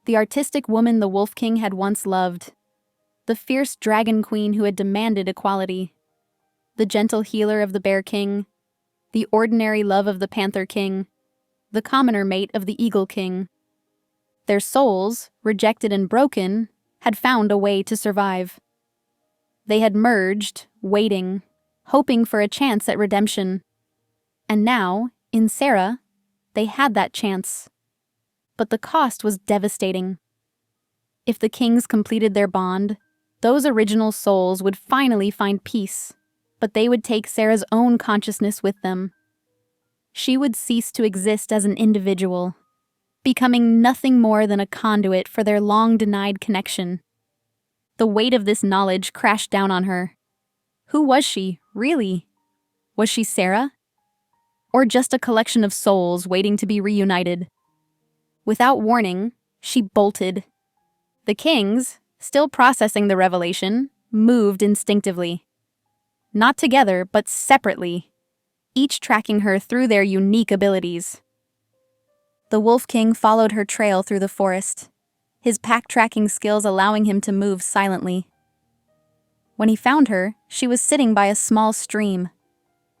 Speaker 1: The artistic woman the Wolf King had once loved, the fierce dragon queen who had demanded equality, the gentle healer of the Bear King, the ordinary love of the Panther King, the commoner mate of the Eagle King. Their souls, rejected and broken, had found a way to survive. They had merged, waiting, hoping for a chance at redemption. And now, in Sarah, they had that chance. But the cost was devastating. If the kings completed their bond, those original souls would finally find peace, but they would take Sarah's own consciousness with them. She would cease to exist as an individual, becoming nothing more than a conduit for their long-denied connection. The weight of this knowledge crashed down on her. Who was she, really? Was she Sarah? Or just a collection of souls waiting to be reunited? Without warning, she bolted. The kings, still processing the revelation, moved instinctively. Not together, but separately, each tracking her through their unique abilities. The Wolf King followed her trail through the forest, his pack-tracking skills allowing him to move silently. When he found her, she was sitting by a small stream,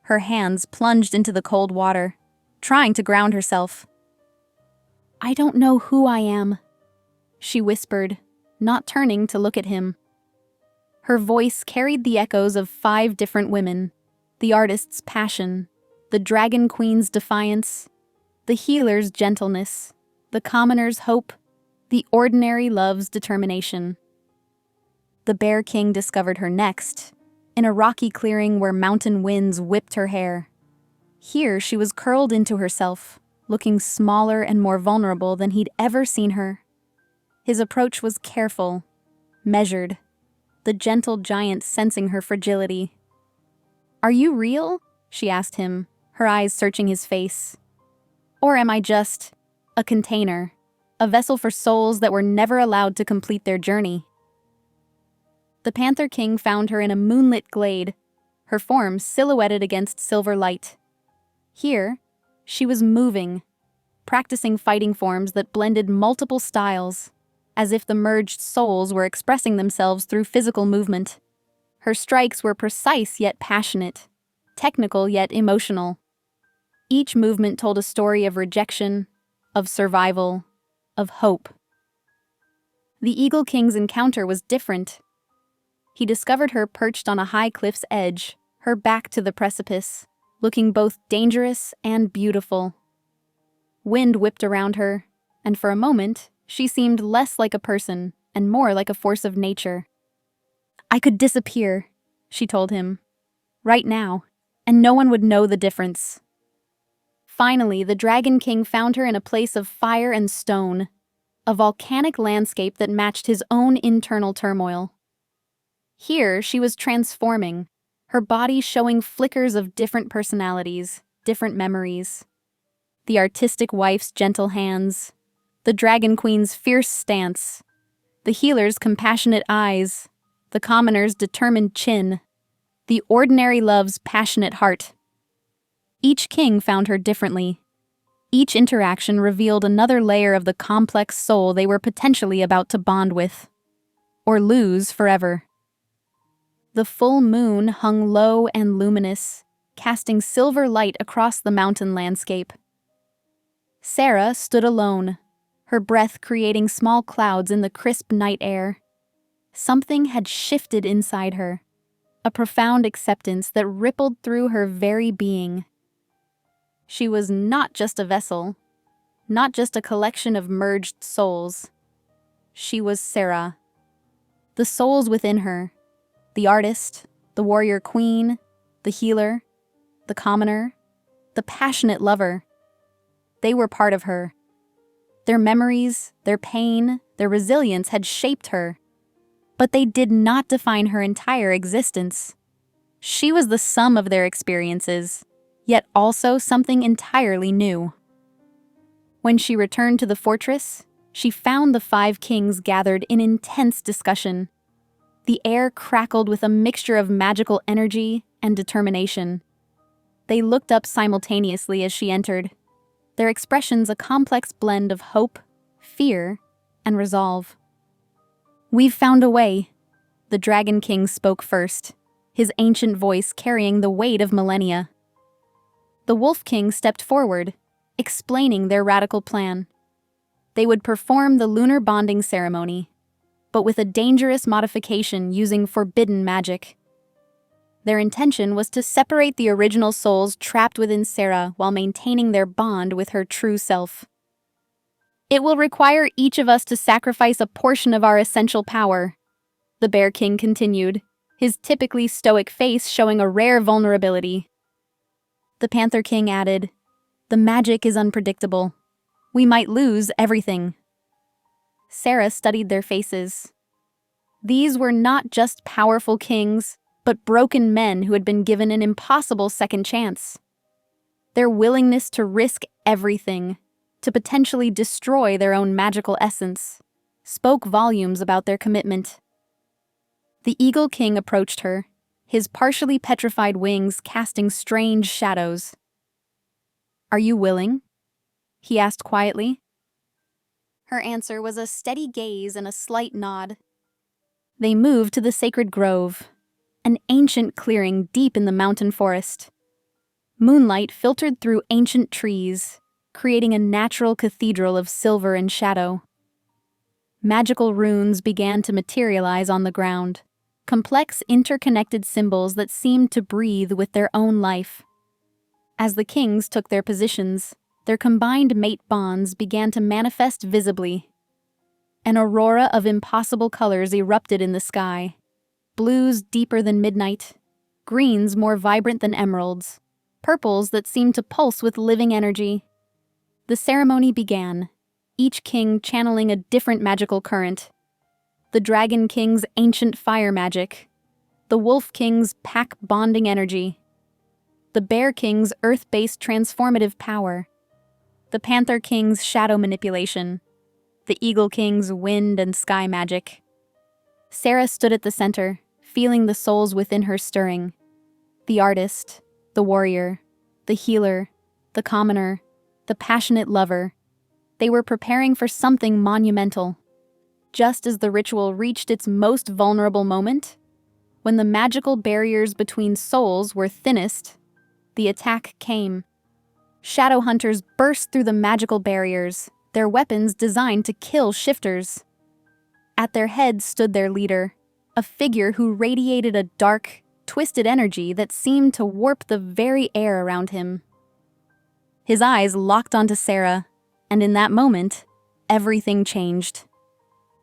Speaker 1: her hands plunged into the cold water, trying to ground herself. "I don't know who I am," she whispered, not turning to look at him. Her voice carried the echoes of 5 different women, the artist's passion, the dragon queen's defiance, the healer's gentleness, the commoner's hope, the ordinary love's determination. The Bear King discovered her next, in a rocky clearing where mountain winds whipped her hair. Here she was curled into herself, looking smaller and more vulnerable than he'd ever seen her. His approach was careful, measured, the gentle giant sensing her fragility. "Are you real?" she asked him, her eyes searching his face. "Or am I just a container, a vessel for souls that were never allowed to complete their journey?" The Panther King found her in a moonlit glade, her form silhouetted against silver light. Here, she was moving, practicing fighting forms that blended multiple styles, as if the merged souls were expressing themselves through physical movement. Her strikes were precise yet passionate, technical yet emotional. Each movement told a story of rejection, of survival, of hope. The Eagle King's encounter was different. He discovered her perched on a high cliff's edge, her back to the precipice, looking both dangerous and beautiful. Wind whipped around her, and for a moment, she seemed less like a person and more like a force of nature. "I could disappear," she told him, "right now, and no one would know the difference." Finally, the Dragon King found her in a place of fire and stone, a volcanic landscape that matched his own internal turmoil. Here, she was transforming, her body showing flickers of different personalities, different memories. The artistic wife's gentle hands, the Dragon Queen's fierce stance, the healer's compassionate eyes, the commoner's determined chin, the ordinary love's passionate heart. Each king found her differently. Each interaction revealed another layer of the complex soul they were potentially about to bond with, or lose forever. The full moon hung low and luminous, casting silver light across the mountain landscape. Sarah stood alone, her breath creating small clouds in the crisp night air. Something had shifted inside her, a profound acceptance that rippled through her very being. She was not just a vessel, not just a collection of merged souls. She was Sarah. The souls within her, the artist, the warrior queen, the healer, the commoner, the passionate lover. They were part of her. Their memories, their pain, their resilience had shaped her. But they did not define her entire existence. She was the sum of their experiences, yet also something entirely new. When she returned to the fortress, she found the 5 kings gathered in intense discussion. The air crackled with a mixture of magical energy and determination. They looked up simultaneously as she entered, their expressions a complex blend of hope, fear, and resolve. "We've found a way," the Dragon King spoke first, his ancient voice carrying the weight of millennia. The Wolf King stepped forward, explaining their radical plan. They would perform the lunar bonding ceremony, but with a dangerous modification using forbidden magic. Their intention was to separate the original souls trapped within Sarah while maintaining their bond with her true self. "It will require each of us to sacrifice a portion of our essential power," the Bear King continued, his typically stoic face showing a rare vulnerability. The Panther King added, "The magic is unpredictable. We might lose everything." Sarah studied their faces. These were not just powerful kings, but broken men who had been given an impossible second chance. Their willingness to risk everything, to potentially destroy their own magical essence, spoke volumes about their commitment. The Eagle King approached her, his partially petrified wings casting strange shadows. "Are you willing?" he asked quietly. Her answer was a steady gaze and a slight nod. They moved to the sacred grove, an ancient clearing deep in the mountain forest. Moonlight filtered through ancient trees, creating a natural cathedral of silver and shadow. Magical runes began to materialize on the ground, complex interconnected symbols that seemed to breathe with their own life. As the kings took their positions, their combined mate bonds began to manifest visibly. An aurora of impossible colors erupted in the sky. Blues deeper than midnight, greens more vibrant than emeralds, purples that seemed to pulse with living energy. The ceremony began, each king channeling a different magical current. The Dragon King's ancient fire magic, the Wolf King's pack bonding energy, the Bear King's earth-based transformative power, the Panther King's shadow manipulation, the Eagle King's wind and sky magic. Sarah stood at the center, feeling the souls within her stirring. The artist, the warrior, the healer, the commoner, the passionate lover. They were preparing for something monumental. Just as the ritual reached its most vulnerable moment, when the magical barriers between souls were thinnest, the attack came. Shadow hunters burst through the magical barriers, their weapons designed to kill shifters. At their head stood their leader, a figure who radiated a dark, twisted energy that seemed to warp the very air around him. His eyes locked onto Sarah, and in that moment, everything changed.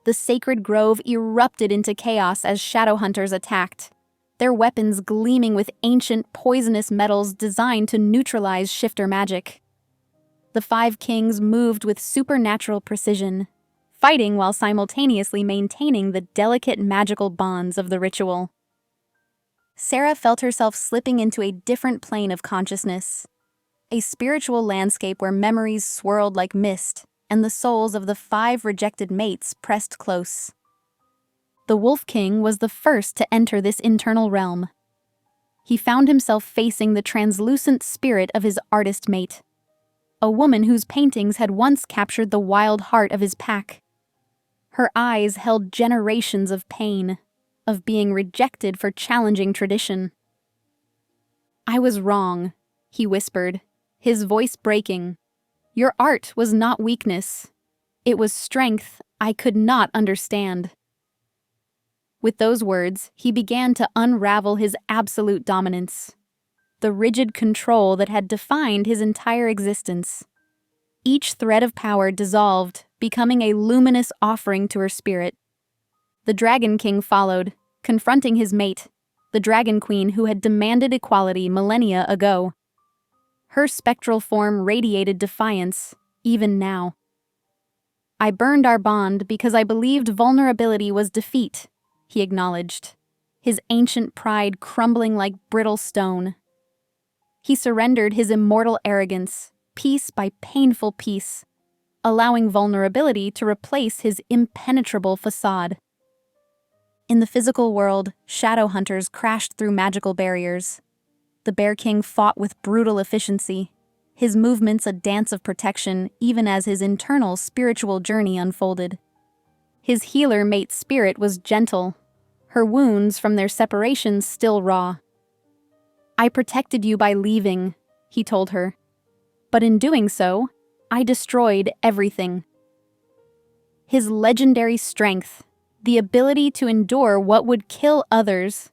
Speaker 1: The sacred grove erupted into chaos as shadow hunters attacked, their weapons gleaming with ancient, poisonous metals designed to neutralize shifter magic. The 5 kings moved with supernatural precision, fighting while simultaneously maintaining the delicate magical bonds of the ritual. Sarah felt herself slipping into a different plane of consciousness, a spiritual landscape where memories swirled like mist and the souls of the 5 rejected mates pressed close. The Wolf King was the first to enter this internal realm. He found himself facing the translucent spirit of his artist mate, a woman whose paintings had once captured the wild heart of his pack. Her eyes held generations of pain, of being rejected for challenging tradition. "I was wrong," he whispered, his voice breaking. Your art was not weakness. It was strength I could not understand." With those words, he began to unravel his absolute dominance, the rigid control that had defined his entire existence. Each thread of power dissolved, becoming a luminous offering to her spirit. The Dragon King followed, confronting his mate, the Dragon Queen who had demanded equality millennia ago. Her spectral form radiated defiance, even now. "I burned our bond because I believed vulnerability was defeat," he acknowledged, his ancient pride crumbling like brittle stone. He surrendered his immortal arrogance, piece by painful piece, allowing vulnerability to replace his impenetrable facade. In the physical world, shadow hunters crashed through magical barriers. The Bear King fought with brutal efficiency, his movements a dance of protection even as his internal spiritual journey unfolded. His healer mate's spirit was gentle, her wounds from their separation still raw. "I protected you by leaving," he told her. "But in doing so, I destroyed everything." His legendary strength, the ability to endure what would kill others,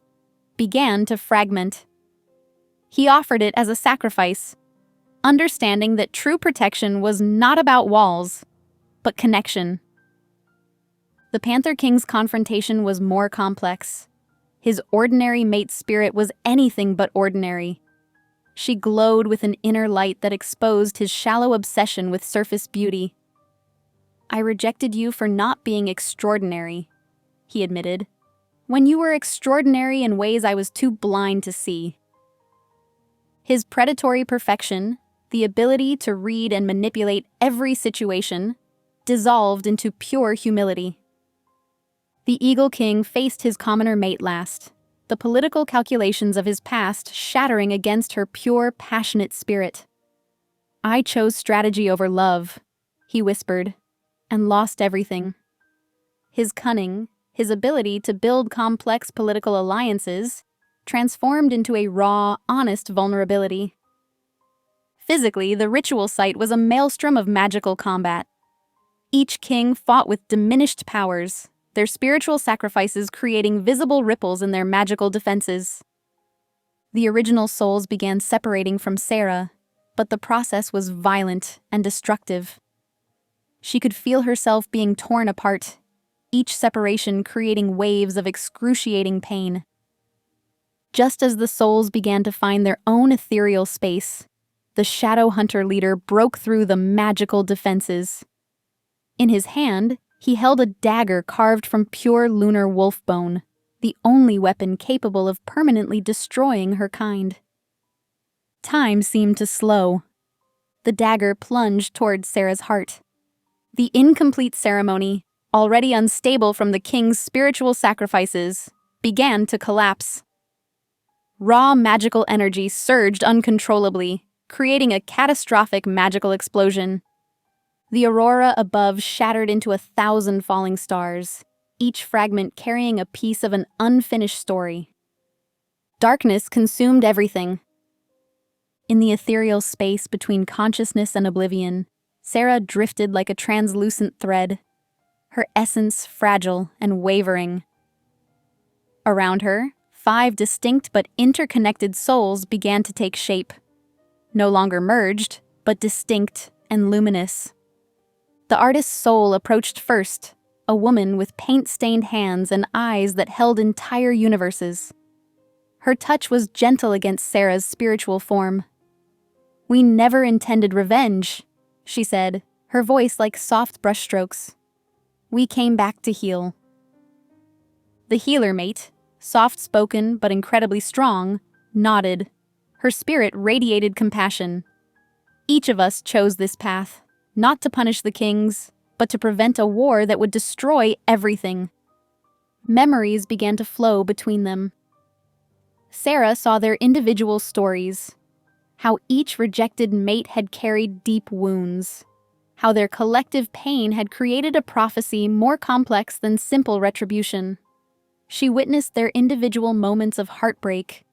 Speaker 1: began to fragment. He offered it as a sacrifice, understanding that true protection was not about walls, but connection. The Panther King's confrontation was more complex. His ordinary mate's spirit was anything but ordinary. She glowed with an inner light that exposed his shallow obsession with surface beauty. "I rejected you for not being extraordinary," he admitted, "when you were extraordinary in ways I was too blind to see." His predatory perfection, the ability to read and manipulate every situation, dissolved into pure humility. The Eagle King faced his commoner mate last, the political calculations of his past shattering against her pure, passionate spirit. "I chose strategy over love," he whispered, "and lost everything." His cunning, his ability to build complex political alliances, transformed into a raw, honest vulnerability. Physically, the ritual site was a maelstrom of magical combat. Each king fought with diminished powers, their spiritual sacrifices creating visible ripples in their magical defenses. The original souls began separating from Sarah, but the process was violent and destructive. She could feel herself being torn apart, each separation creating waves of excruciating pain. Just as the souls began to find their own ethereal space, the Shadow Hunter leader broke through the magical defenses. In his hand, he held a dagger carved from pure lunar wolf bone, the only weapon capable of permanently destroying her kind. Time seemed to slow. The dagger plunged toward Sarah's heart. The incomplete ceremony, already unstable from the king's spiritual sacrifices, began to collapse. Raw magical energy surged uncontrollably, creating a catastrophic magical explosion. The aurora above shattered into 1,000 falling stars, each fragment carrying a piece of an unfinished story. Darkness consumed everything. In the ethereal space between consciousness and oblivion, Sarah drifted like a translucent thread, her essence fragile and wavering. Around her, 5 distinct but interconnected souls began to take shape, no longer merged, but distinct and luminous. The artist's soul approached first, a woman with paint-stained hands and eyes that held entire universes. Her touch was gentle against Sarah's spiritual form. "We never intended revenge," she said, her voice like soft brushstrokes. "We came back to heal." The healer mate, soft-spoken but incredibly strong, nodded. Her spirit radiated compassion. "Each of us chose this path, not to punish the kings, but to prevent a war that would destroy everything." Memories began to flow between them. Sarah saw their individual stories, how each rejected mate had carried deep wounds, how their collective pain had created a prophecy more complex than simple retribution. She witnessed their individual moments of heartbreak,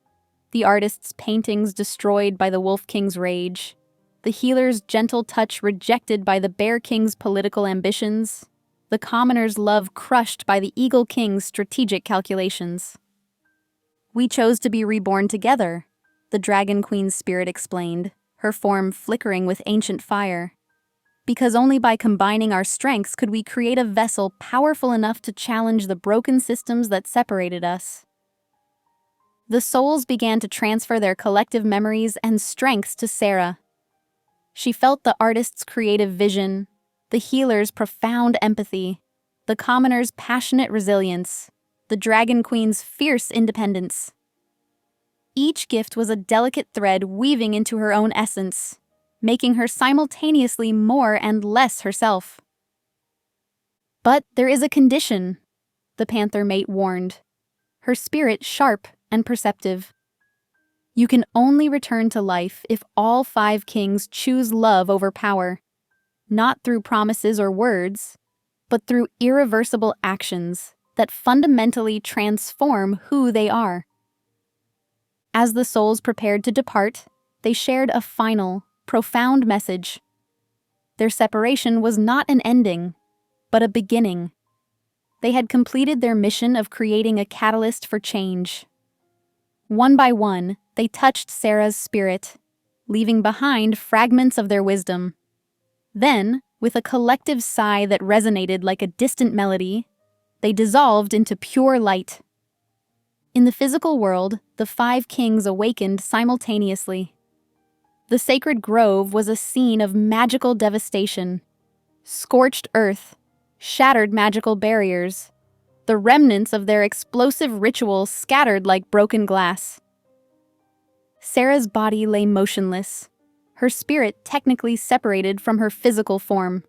Speaker 1: the artist's paintings destroyed by the Wolf King's rage, the healer's gentle touch rejected by the Bear King's political ambitions, the commoner's love crushed by the Eagle King's strategic calculations. "We chose to be reborn together," the Dragon Queen's spirit explained, her form flickering with ancient fire. "Because only by combining our strengths could we create a vessel powerful enough to challenge the broken systems that separated us." The souls began to transfer their collective memories and strengths to Sarah. She felt the artist's creative vision, the healer's profound empathy, the commoner's passionate resilience, the Dragon Queen's fierce independence. Each gift was a delicate thread weaving into her own essence, making her simultaneously more and less herself. "But there is a condition," the panther mate warned, her spirit sharp and perceptive. "You can only return to life if all 5 kings choose love over power, not through promises or words, but through irreversible actions that fundamentally transform who they are." As the souls prepared to depart, they shared a final, profound message. Their separation was not an ending, but a beginning. They had completed their mission of creating a catalyst for change. One by one, they touched Sarah's spirit, leaving behind fragments of their wisdom. Then, with a collective sigh that resonated like a distant melody, they dissolved into pure light. In the physical world, the 5 kings awakened simultaneously. The sacred grove was a scene of magical devastation. Scorched earth, shattered magical barriers, the remnants of their explosive ritual scattered like broken glass. Sarah's body lay motionless, her spirit technically separated from her physical form.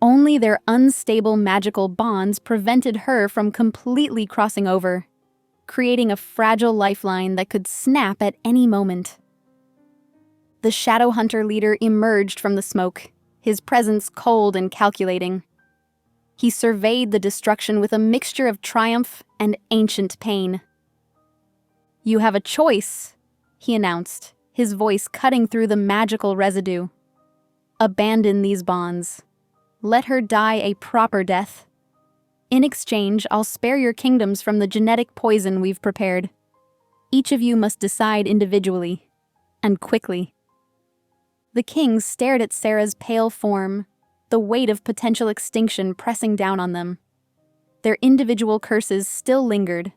Speaker 1: Only their unstable magical bonds prevented her from completely crossing over, creating a fragile lifeline that could snap at any moment. The Shadow Hunter leader emerged from the smoke, his presence cold and calculating. He surveyed the destruction with a mixture of triumph and ancient pain. "You have a choice," he announced, his voice cutting through the magical residue. "Abandon these bonds. Let her die a proper death. In exchange, I'll spare your kingdoms from the genetic poison we've prepared. Each of you must decide individually, and quickly." The kings stared at Sarah's pale form, the weight of potential extinction pressing down on them. Their individual curses still lingered.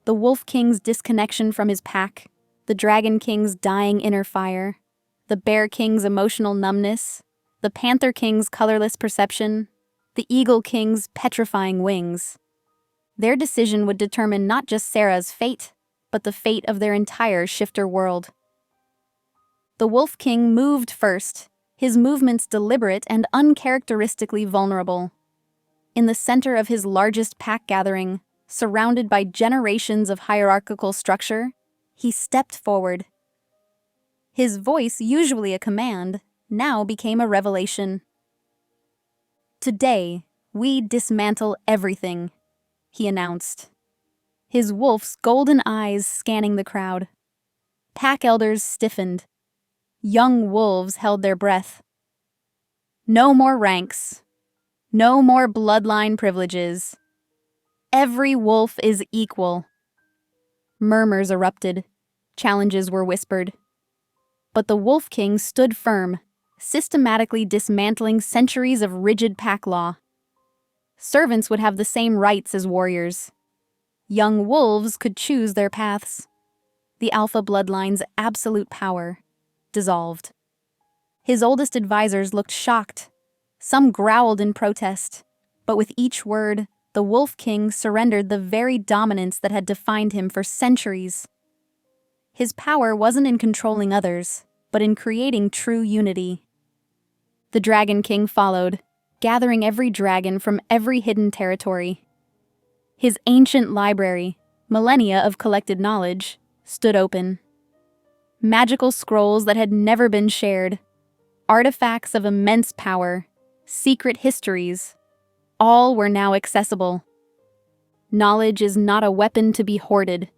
Speaker 1: The Wolf King's disconnection from his pack, the Dragon King's dying inner fire, the Bear King's emotional numbness, the Panther King's colorless perception, the Eagle King's petrifying wings. Their decision would determine not just Sarah's fate, but the fate of their entire shifter world. The Wolf King moved first, his movements deliberate and uncharacteristically vulnerable. In the center of his largest pack gathering, surrounded by generations of hierarchical structure, he stepped forward. His voice, usually a command, now became a revelation. "Today, we dismantle everything," he announced, his wolf's golden eyes scanning the crowd. Pack elders stiffened. Young wolves held their breath. "No more ranks. No more bloodline privileges. Every wolf is equal." Murmurs erupted. Challenges were whispered. But the Wolf King stood firm, systematically dismantling centuries of rigid pack law. Servants would have the same rights as warriors. Young wolves could choose their paths. The alpha bloodline's absolute power dissolved. His oldest advisors looked shocked. Some growled in protest, but with each word, the Wolf King surrendered the very dominance that had defined him for centuries. His power wasn't in controlling others, but in creating true unity. The Dragon King followed, gathering every dragon from every hidden territory. His ancient library, millennia of collected knowledge, stood open. Magical scrolls that had never been shared, artifacts of immense power, secret histories, all were now accessible. "Knowledge is not a weapon to be hoarded,"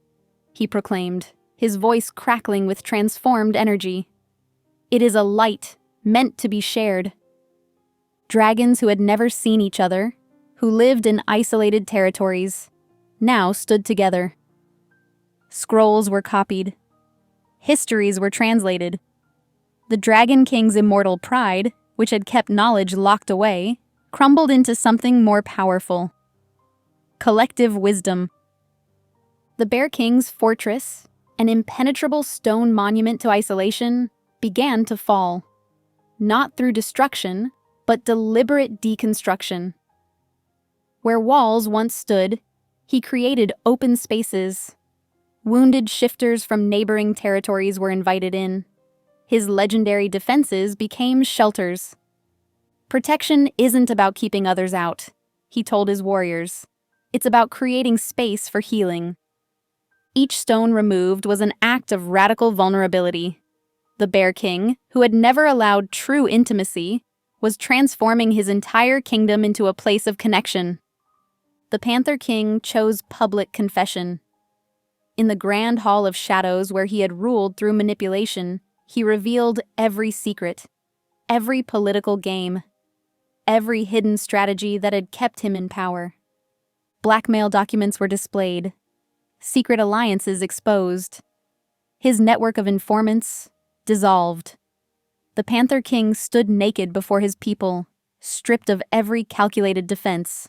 Speaker 1: he proclaimed, his voice crackling with transformed energy. It is a light, meant to be shared. Dragons who had never seen each other, who lived in isolated territories, now stood together. Scrolls were copied. Histories were translated. The Dragon King's immortal pride, which had kept knowledge locked away, crumbled into something more powerful. Collective wisdom. The Bear King's fortress, an impenetrable stone monument to isolation, began to fall. Not through destruction, but deliberate deconstruction. Where walls once stood, he created open spaces. Wounded shifters from neighboring territories were invited in. His legendary defenses became shelters. Protection isn't about keeping others out, he told his warriors. It's about creating space for healing. Each stone removed was an act of radical vulnerability. The Bear King, who had never allowed true intimacy, was transforming his entire kingdom into a place of connection. The Panther King chose public confession. In the grand hall of shadows where he had ruled through manipulation, he revealed every secret, every political game, every hidden strategy that had kept him in power. Blackmail documents were displayed, secret alliances exposed, his network of informants dissolved. The Panther King stood naked before his people, stripped of every calculated defense.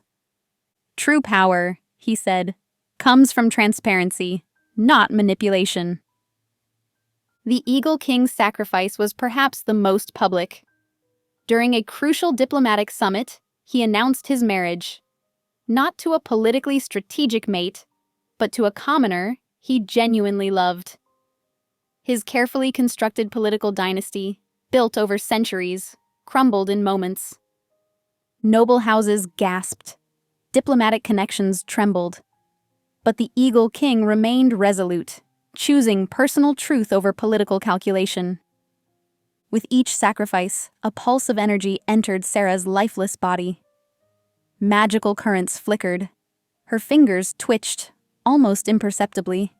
Speaker 1: True power, he said, comes from transparency, not manipulation. The Eagle King's sacrifice was perhaps the most public. During a crucial diplomatic summit, he announced his marriage. Not to a politically strategic mate, but to a commoner he genuinely loved. His carefully constructed political dynasty, built over centuries, crumbled in moments. Noble houses gasped. Diplomatic connections trembled. But the Eagle King remained resolute, choosing personal truth over political calculation. With each sacrifice, a pulse of energy entered Sarah's lifeless body. Magical currents flickered. Her fingers twitched, almost imperceptibly.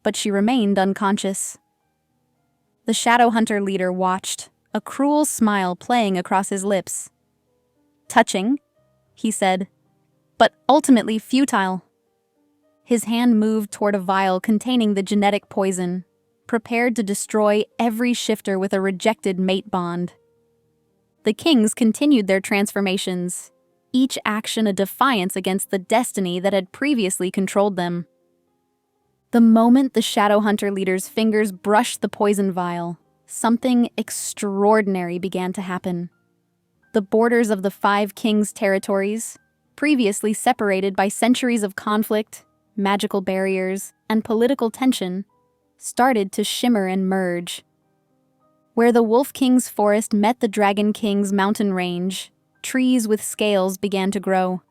Speaker 1: But she remained unconscious. The Shadow Hunter leader watched, a cruel smile playing across his lips. "Touching," he said, "but ultimately futile." His hand moved toward a vial containing the genetic poison, prepared to destroy every shifter with a rejected mate bond. The kings continued their transformations, each action a defiance against the destiny that had previously controlled them. The moment the Shadow Hunter leader's fingers brushed the poison vial, something extraordinary began to happen. The borders of the 5 kings' territories, previously separated by centuries of conflict, magical barriers, and political tension, started to shimmer and merge. Where the Wolf King's forest met the Dragon King's mountain range, trees with scales began to grow.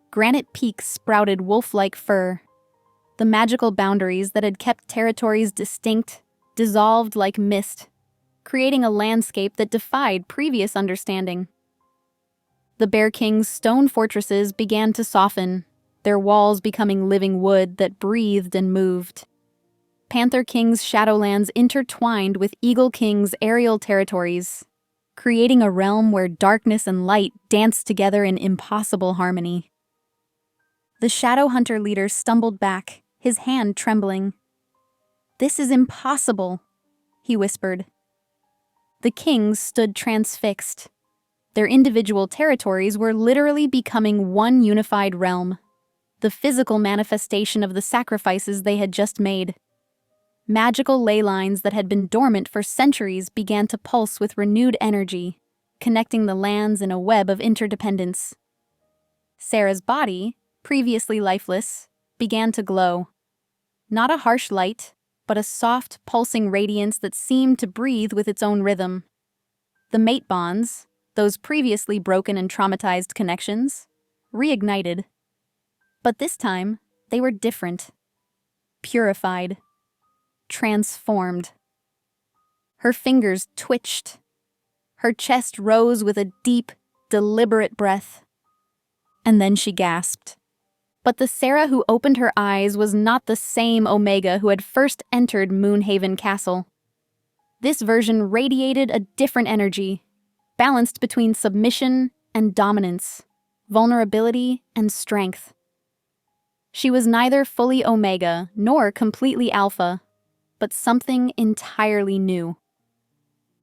Speaker 1: Granite peaks sprouted wolf-like fur. The magical boundaries that had kept territories distinct dissolved like mist, creating a landscape that defied previous understanding. The Bear King's stone fortresses began to soften, their walls becoming living wood that breathed and moved. Panther King's shadowlands intertwined with Eagle King's aerial territories, creating a realm where darkness and light danced together in impossible harmony. The Shadow Hunter leader stumbled back, his hand trembling. "This is impossible," he whispered. The kings stood transfixed. Their individual territories were literally becoming one unified realm, the physical manifestation of the sacrifices they had just made. Magical ley lines that had been dormant for centuries began to pulse with renewed energy, connecting the lands in a web of interdependence. Sarah's body, previously lifeless, began to glow. Not a harsh light, but a soft, pulsing radiance that seemed to breathe with its own rhythm. The mate bonds, those previously broken and traumatized connections, reignited. But this time, they were different. Purified. Transformed. Her fingers twitched. Her chest rose with a deep, deliberate breath. And then she gasped. But the Sarah who opened her eyes was not the same Omega who had first entered Moonhaven Castle. This version radiated a different energy, balanced between submission and dominance, vulnerability and strength. She was neither fully Omega nor completely Alpha, but something entirely new.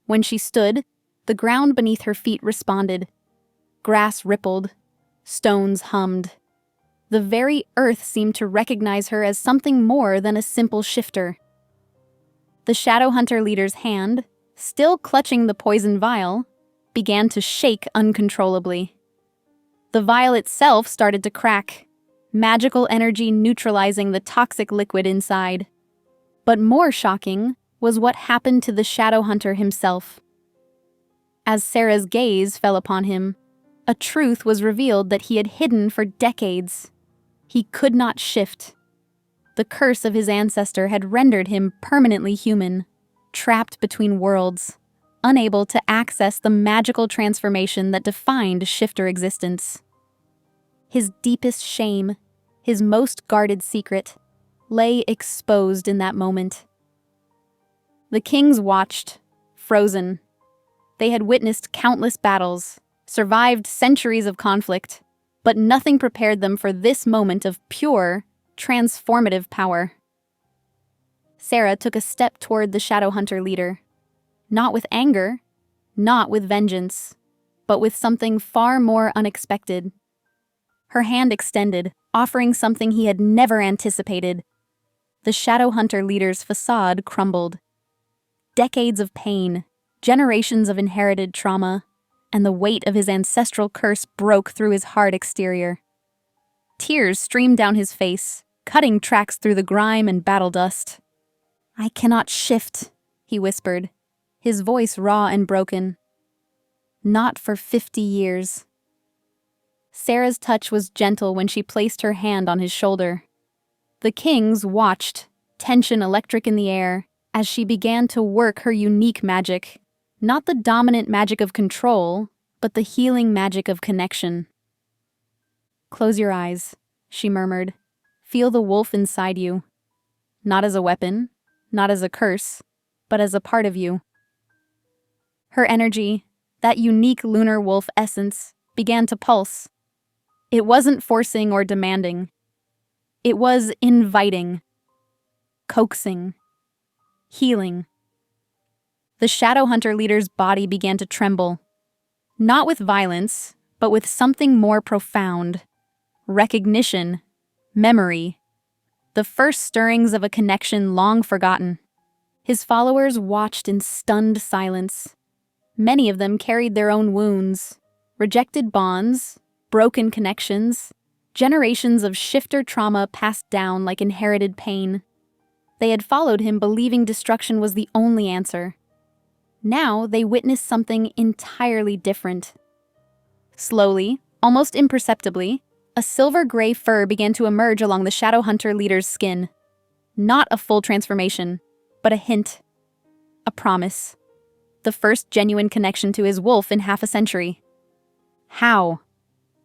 Speaker 1: When she stood, the ground beneath her feet responded. Grass rippled, stones hummed. The very earth seemed to recognize her as something more than a simple shifter. The Shadowhunter leader's hand, still clutching the poison vial, began to shake uncontrollably. The vial itself started to crack, magical energy neutralizing the toxic liquid inside. But more shocking was what happened to the Shadowhunter himself. As Sarah's gaze fell upon him, a truth was revealed that he had hidden for decades. He could not shift. The curse of his ancestor had rendered him permanently human, trapped between worlds, unable to access the magical transformation that defined shifter existence. His deepest shame, his most guarded secret, lay exposed in that moment. The kings watched, frozen. They had witnessed countless battles, survived centuries of conflict, but nothing prepared them for this moment of pure, transformative power. Sarah took a step toward the Shadowhunter leader, not with anger, not with vengeance, but with something far more unexpected. Her hand extended, offering something he had never anticipated. The Shadowhunter leader's facade crumbled. Decades of pain, generations of inherited trauma, and the weight of his ancestral curse broke through his hard exterior. Tears streamed down his face, cutting tracks through the grime and battle dust. "I cannot shift," he whispered, his voice raw and broken. "Not for 50 years. Sarah's touch was gentle when she placed her hand on his shoulder. The kings watched, tension electric in the air, as she began to work her unique magic. Not the dominant magic of control, but the healing magic of connection. "Close your eyes," she murmured. "Feel the wolf inside you. Not as a weapon, not as a curse, but as a part of you." Her energy, that unique lunar wolf essence, began to pulse. It wasn't forcing or demanding. It was inviting, coaxing, healing. The Shadowhunter leader's body began to tremble, not with violence, but with something more profound. Recognition, memory, the first stirrings of a connection long forgotten. His followers watched in stunned silence. Many of them carried their own wounds, rejected bonds, broken connections, generations of shifter trauma passed down like inherited pain. They had followed him believing destruction was the only answer. Now they witnessed something entirely different. Slowly, almost imperceptibly, a silver-gray fur began to emerge along the Shadowhunter leader's skin. Not a full transformation, but a hint. A promise. The first genuine connection to his wolf in half a century. "How?"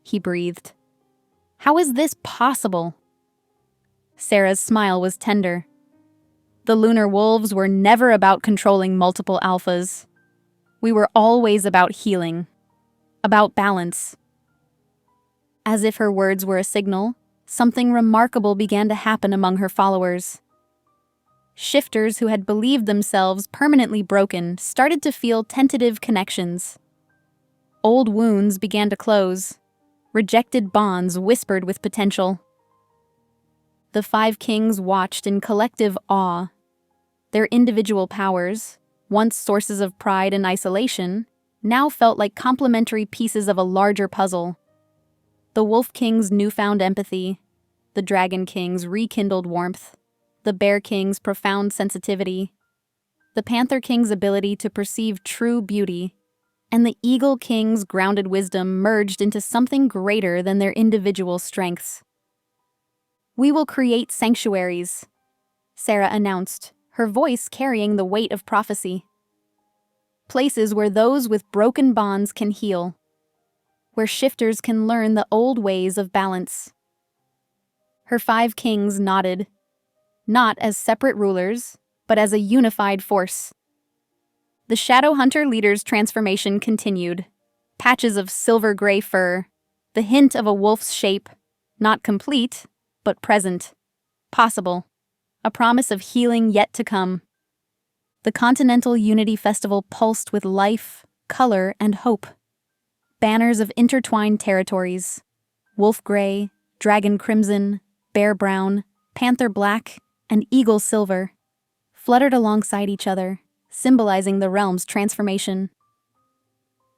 Speaker 1: he breathed. "How is this possible?" Sarah's smile was tender. The lunar wolves were never about controlling multiple alphas. We were always about healing, about balance. As if her words were a signal, something remarkable began to happen among her followers. Shifters who had believed themselves permanently broken started to feel tentative connections. Old wounds began to close. Rejected bonds whispered with potential. The 5 kings watched in collective awe. Their individual powers, once sources of pride and isolation, now felt like complementary pieces of a larger puzzle. The Wolf King's newfound empathy, the Dragon King's rekindled warmth, the Bear King's profound sensitivity, the Panther King's ability to perceive true beauty, and the Eagle King's grounded wisdom merged into something greater than their individual strengths. "We will create sanctuaries," Sarah announced, her voice carrying the weight of prophecy. "Places where those with broken bonds can heal, where shifters can learn the old ways of balance." Her 5 kings nodded, not as separate rulers, but as a unified force. The Shadow Hunter leader's transformation continued. Patches of silver-gray fur, the hint of a wolf's shape, not complete, but present. Possible. A promise of healing yet to come. The Continental Unity Festival pulsed with life, color, and hope. Banners of intertwined territories. Wolf gray, dragon crimson, bear brown, panther black, and eagle silver fluttered alongside each other, symbolizing the realm's transformation.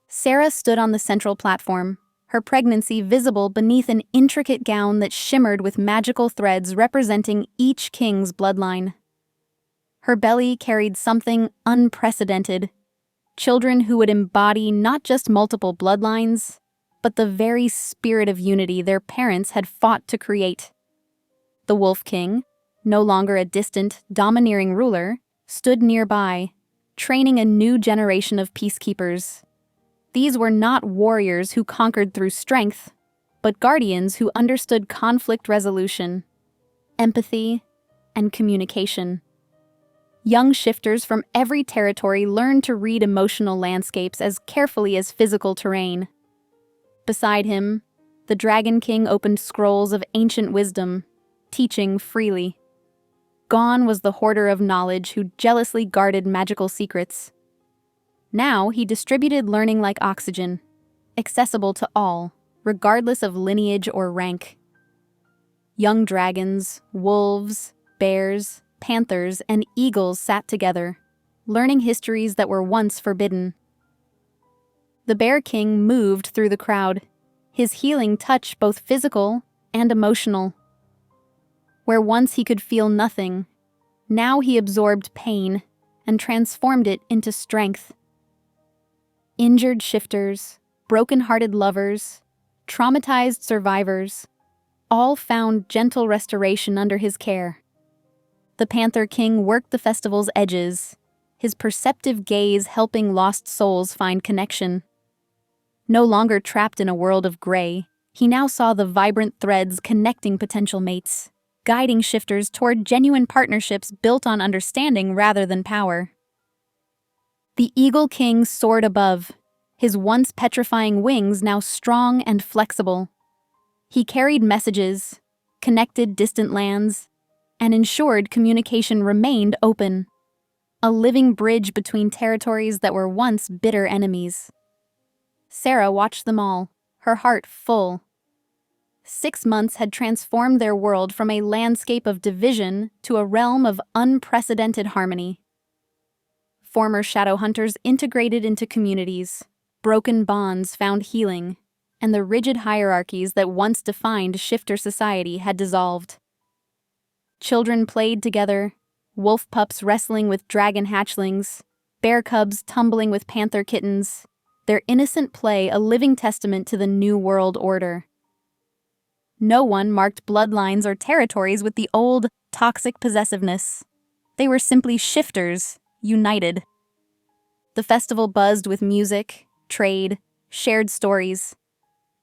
Speaker 1: Sarah stood on the central platform, her pregnancy visible beneath an intricate gown that shimmered with magical threads representing each king's bloodline. Her belly carried something unprecedented, children who would embody not just multiple bloodlines, but the very spirit of unity their parents had fought to create. The Wolf King, no longer a distant, domineering ruler, stood nearby, training a new generation of peacekeepers. These were not warriors who conquered through strength, but guardians who understood conflict resolution, empathy, and communication. Young shifters from every territory learned to read emotional landscapes as carefully as physical terrain. Beside him, the Dragon King opened scrolls of ancient wisdom, teaching freely. Gone was the hoarder of knowledge who jealously guarded magical secrets. Now he distributed learning like oxygen, accessible to all, regardless of lineage or rank. Young dragons, wolves, bears, panthers, and eagles sat together, learning histories that were once forbidden. The Bear King moved through the crowd, his healing touch both physical and emotional. Where once he could feel nothing, now he absorbed pain and transformed it into strength. Injured shifters, broken-hearted lovers, traumatized survivors, all found gentle restoration under his care. The Panther King worked the festival's edges, his perceptive gaze helping lost souls find connection. No longer trapped in a world of gray, he now saw the vibrant threads connecting potential mates, guiding shifters toward genuine partnerships built on understanding rather than power. The Eagle King soared above, his once petrifying wings now strong and flexible. He carried messages, connected distant lands, and ensured communication remained open, a living bridge between territories that were once bitter enemies. Sarah watched them all, her heart full. 6 months had transformed their world from a landscape of division to a realm of unprecedented harmony. Former shadow hunters integrated into communities, broken bonds found healing, and the rigid hierarchies that once defined shifter society had dissolved. Children played together, wolf pups wrestling with dragon hatchlings, bear cubs tumbling with panther kittens, their innocent play a living testament to the new world order. No one marked bloodlines or territories with the old, toxic possessiveness. They were simply shifters, united. The festival buzzed with music, trade, shared stories.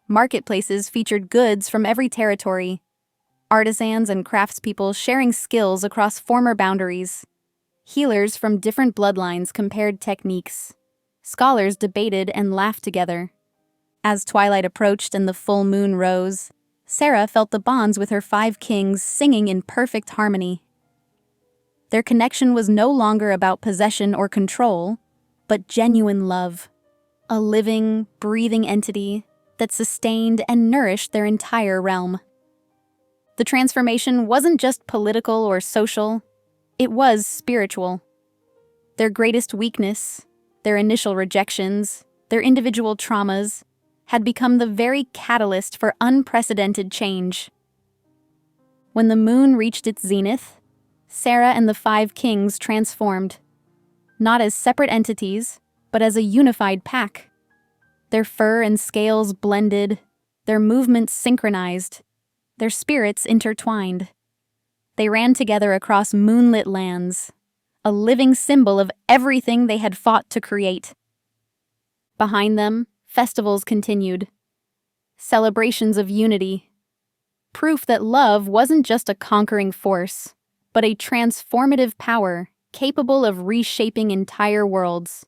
Speaker 1: Marketplaces featured goods from every territory, artisans and craftspeople sharing skills across former boundaries. Healers from different bloodlines compared techniques. Scholars debated and laughed together. As twilight approached and the full moon rose, Sarah felt the bonds with her 5 kings singing in perfect harmony. Their connection was no longer about possession or control, but genuine love. A living, breathing entity that sustained and nourished their entire realm. The transformation wasn't just political or social, it was spiritual. Their greatest weakness, their initial rejections, their individual traumas, had become the very catalyst for unprecedented change. When the moon reached its zenith, Sarah and the 5 kings transformed, not as separate entities, but as a unified pack. Their fur and scales blended, their movements synchronized, their spirits intertwined. They ran together across moonlit lands, a living symbol of everything they had fought to create. Behind them, festivals continued. Celebrations of unity. Proof that love wasn't just a conquering force, but a transformative power capable of reshaping entire worlds.